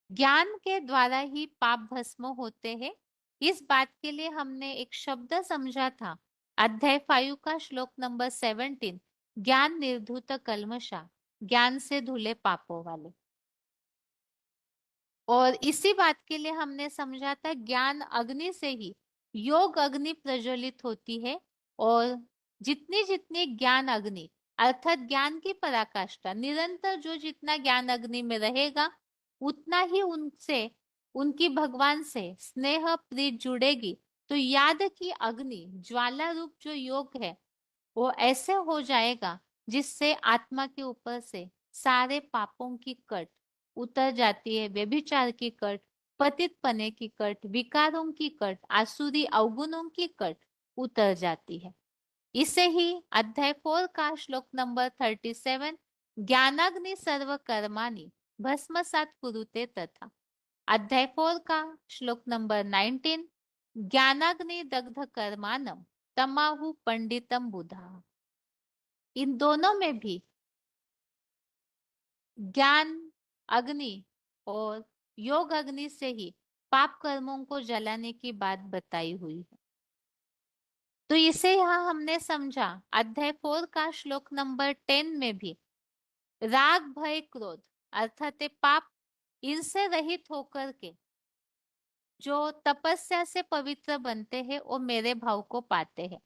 ज्ञान के द्वारा ही पाप भस्म होते हैं। इस बात के लिए हमने एक शब्द समझा था, अध्याय 5 का श्लोक नंबर 17, ज्ञान निर्धूत कल्मषा, ज्ञान से धुले पापों वाले। और इसी बात के लिए हमने समझा था ज्ञान अग्नि से ही योग अग्नि प्रज्वलित होती है। और जितनी जितनी ज्ञान अग्नि अर्थात ज्ञान की पराकाष्ठा निरंतर जो जितना ज्ञान अग्नि में रहेगा उतना ही उनसे उनकी भगवान से स्नेह प्रीत जुड़ेगी। तो याद की अग्नि ज्वाला रूप जो योग है वो ऐसे हो जाएगा जिससे आत्मा के ऊपर से सारे पापों की कट उतर जाती है। व्यभिचार की कट, पतितपने की कट, विकारों की कट, आसुरी अवगुणों की कट उतर जाती है। इसे ही अध्याय 4 का श्लोक नंबर 37, ज्ञानाग्नि सर्व कर्माणि भस्मसात कुरुते तथा। अध्याय 4 का श्लोक नंबर 19, ज्ञानाग्नि दग्ध कर्माणम तमाहु पंडितम बुधा। इन दोनों में भी ज्ञान अग्नि और योग अग्नि से ही पाप कर्मों को जलाने की बात बताई हुई है। तो इसे यहाँ हमने समझा अध्याय 4 का श्लोक नंबर 10 में भी राग भय क्रोध अर्थात ये पाप, इनसे रहित होकर के जो तपस्या से पवित्र बनते हैं वो मेरे भाव को पाते हैं।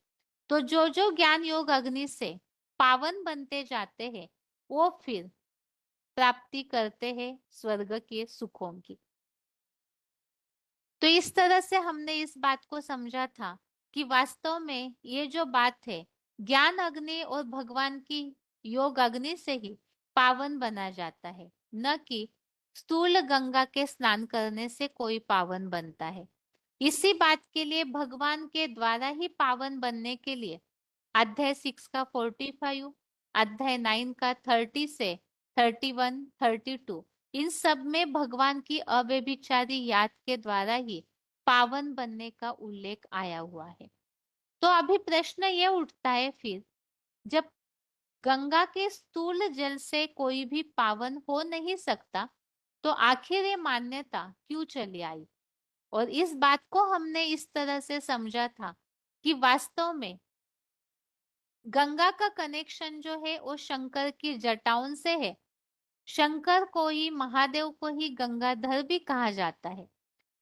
तो जो जो ज्ञान योग अग्नि से पावन बनते जाते हैं वो फिर प्राप्ति करते हैं स्वर्ग के सुखों की। तो इस तरह से हमने इस बात को समझा था कि वास्तव में ये जो बात है ज्ञान अग्नि और भगवान की योग अग्नि से ही पावन बना जाता है, न कि स्थूल गंगा के स्नान करने से कोई पावन बनता है। इसी बात के लिए भगवान के द्वारा ही पावन बनने के लिए अध्याय 6 का 45, अध्याय 9 का 30 से 31, 32, इन सब में भगवान की अव्यभिचारी याद के द्वारा ही पावन बनने का उल्लेख आया हुआ है। तो अभी प्रश्न ये उठता है फिर, जब गंगा के स्थूल जल से कोई भी पावन हो नहीं सकता तो आखिर ये मान्यता क्यों चली आई? और इस बात को हमने इस तरह से समझा था कि वास्तव में गंगा का कनेक्शन जो है वो शंकर की जटाओं से है। शंकर को ही, महादेव को ही गंगाधर भी कहा जाता है।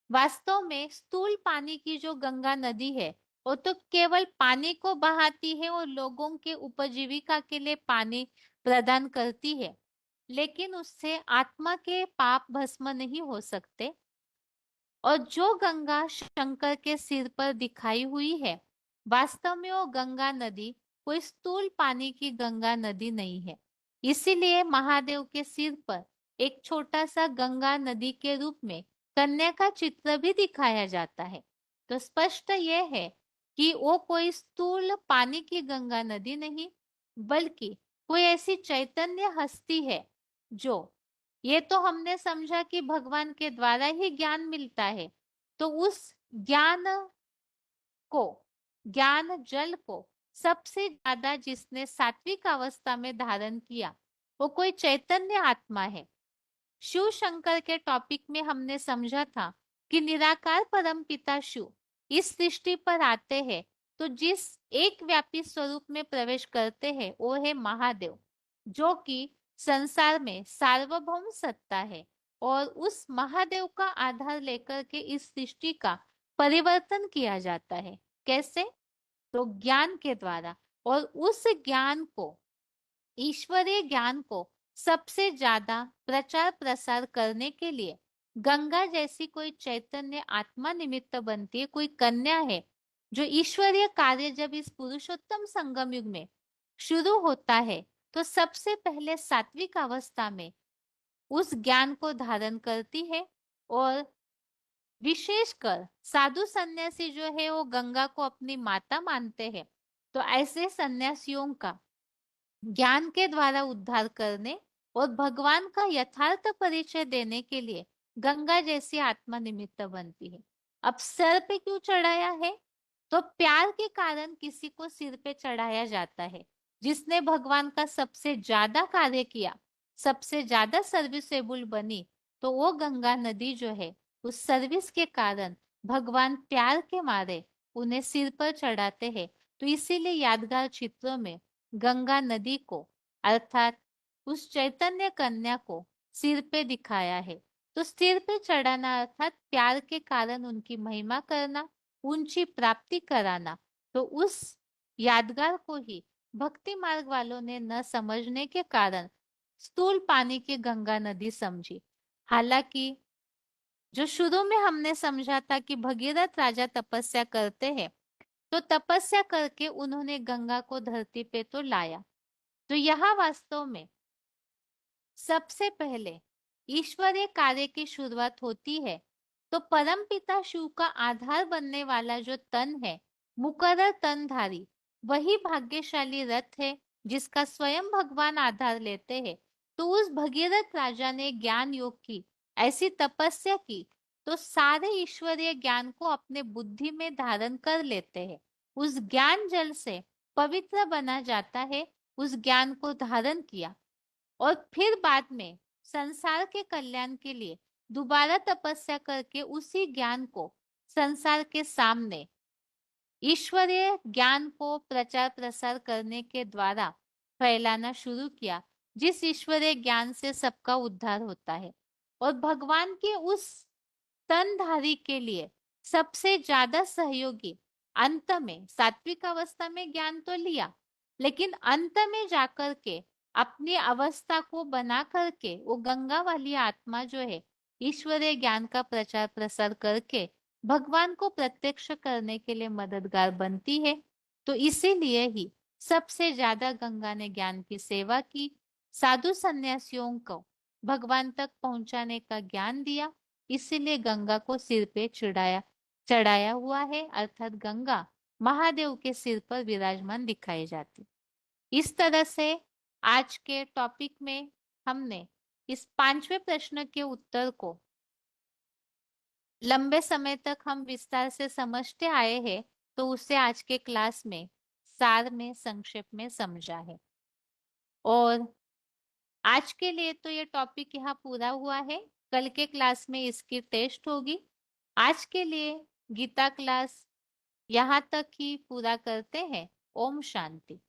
वास्तव में स्थूल पानी की जो गंगा नदी है वो तो केवल पानी को बहाती है और लोगों के उपजीविका के लिए पानी प्रदान करती है, लेकिन उससे आत्मा के पाप भस्म नहीं हो सकते। और जो गंगा शंकर के सिर पर दिखाई हुई है वास्तव में वो गंगा नदी कोई स्थूल पानी की गंगा नदी नहीं है। इसीलिए महादेव के सिर पर एक छोटा सा गंगा नदी के रूप में कन्या का चित्र भी दिखाया जाता है। तो स्पष्ट यह है कि वो कोई स्थूल पानी की गंगा नदी नहीं बल्कि कोई ऐसी चैतन्य हस्ती है जो, ये तो हमने समझा कि भगवान के द्वारा ही ज्ञान मिलता है। तो उस ज्ञान को, ज्ञान जल को सबसे ज्यादा जिसने सात्विक अवस्था में धारण किया वो कोई चैतन्य आत्मा है। शिव शंकर के टॉपिक में हमने समझा था कि निराकार परम पिता शिव इस सृष्टि पर आते हैं तो जिस एक व्यापी स्वरूप में प्रवेश करते हैं वो है महादेव, जो कि संसार में सार्वभौम सत्ता है। और उस महादेव का आधार लेकर के इस सृष्टि का परिवर्तन किया जाता है। कैसे? तो ज्ञान के द्वारा। और उस ज्ञान को, ईश्वरीय ज्ञान को सबसे ज्यादा प्रचार प्रसार करने के लिए गंगा जैसी कोई चैतन्य आत्मा निमित्त बनती है, कोई कन्या है जो ईश्वरीय कार्य जब इस पुरुषोत्तम संगम युग में शुरू होता है तो सबसे पहले सात्विक अवस्था में उस ज्ञान को धारण करती है। और विशेषकर साधु सन्यासी जो है वो गंगा को अपनी माता मानते हैं। तो ऐसे सन्यासियों का ज्ञान के द्वारा उद्धार करने और भगवान का यथार्थ परिचय देने के लिए गंगा जैसी आत्मा निमित्त बनती है। अब सर पे क्यों चढ़ाया है? तो प्यार के कारण किसी को सिर पे चढ़ाया जाता है। जिसने भगवान का सबसे ज्यादा कार्य किया, सबसे ज्यादा सर्विसेबल बनी, तो वो गंगा नदी जो है उस सर्विस के कारण भगवान प्यार के मारे उन्हें सिर पर चढ़ाते हैं। तो इसीलिए यादगार चित्रों में गंगा नदी को अर्थात उस चैतन्य कन्या को सिर पे दिखाया है। तो सिर पे चढ़ाना अर्थात प्यार के कारण उनकी महिमा करना, ऊंची प्राप्ति कराना। तो उस यादगार को ही भक्ति मार्ग वालों ने न समझने के कारण स्थूल पानी की गंगा नदी समझी। हालांकि जो शुरू में हमने समझा था कि भगीरथ राजा तपस्या करते हैं, तो तपस्या करके उन्होंने गंगा को धरती पे तो लाया। तो यहाँ वास्तव में सबसे पहले ईश्वरीय कार्य की शुरुआत होती है। तो परम पिता शिव का आधार बनने वाला जो तन है, मुकर्रर तनधारी, वही भाग्यशाली रथ है जिसका स्वयं भगवान आधार लेते हैं। तो उस भगीरथ राजा ने ज्ञान योग की ऐसी तपस्या की, तो सारे ईश्वरीय ज्ञान को अपने बुद्धि में धारण कर लेते हैं। उस ज्ञान जल से पवित्र बना जाता है। उस ज्ञान को धारण किया और फिर बाद में संसार के कल्याण के लिए दोबारा तपस्या करके उसी ज्ञान को संसार के सामने ईश्वरीय ज्ञान को प्रचार प्रसार करने के द्वारा फैलाना शुरू किया, जिस ईश्वरीय ज्ञान से सबका उद्धार होता है। और भगवान के उस स्तनधारी के लिए सबसे ज्यादा सहयोगी अंत में सात्विक अवस्था में ज्ञान तो लिया, लेकिन अंत में जाकर के अपनी अवस्था को बना करके वो गंगा वाली आत्मा जो है ईश्वरीय ज्ञान का प्रचार प्रसार करके भगवान को प्रत्यक्ष करने के लिए मददगार बनती है। तो इसीलिए ही सबसे ज्यादा गंगा ने ज्ञान की सेवा की, साधु सन्यासियों को भगवान तक पहुंचाने का ज्ञान दिया। इसीलिए गंगा को सिर पे चढ़ाया चढ़ाया हुआ है, अर्थात गंगा महादेव के सिर पर विराजमान दिखाई जाती। इस तरह से आज के टॉपिक में हमने इस पांचवें प्रश्न के उत्तर को लंबे समय तक हम विस्तार से समझते आए हैं, तो उसे आज के क्लास में सार में संक्षेप में समझा है। और आज के लिए तो ये टॉपिक यहाँ पूरा हुआ है। कल के क्लास में इसकी टेस्ट होगी। आज के लिए गीता क्लास यहाँ तक ही पूरा करते हैं। ओम शांति।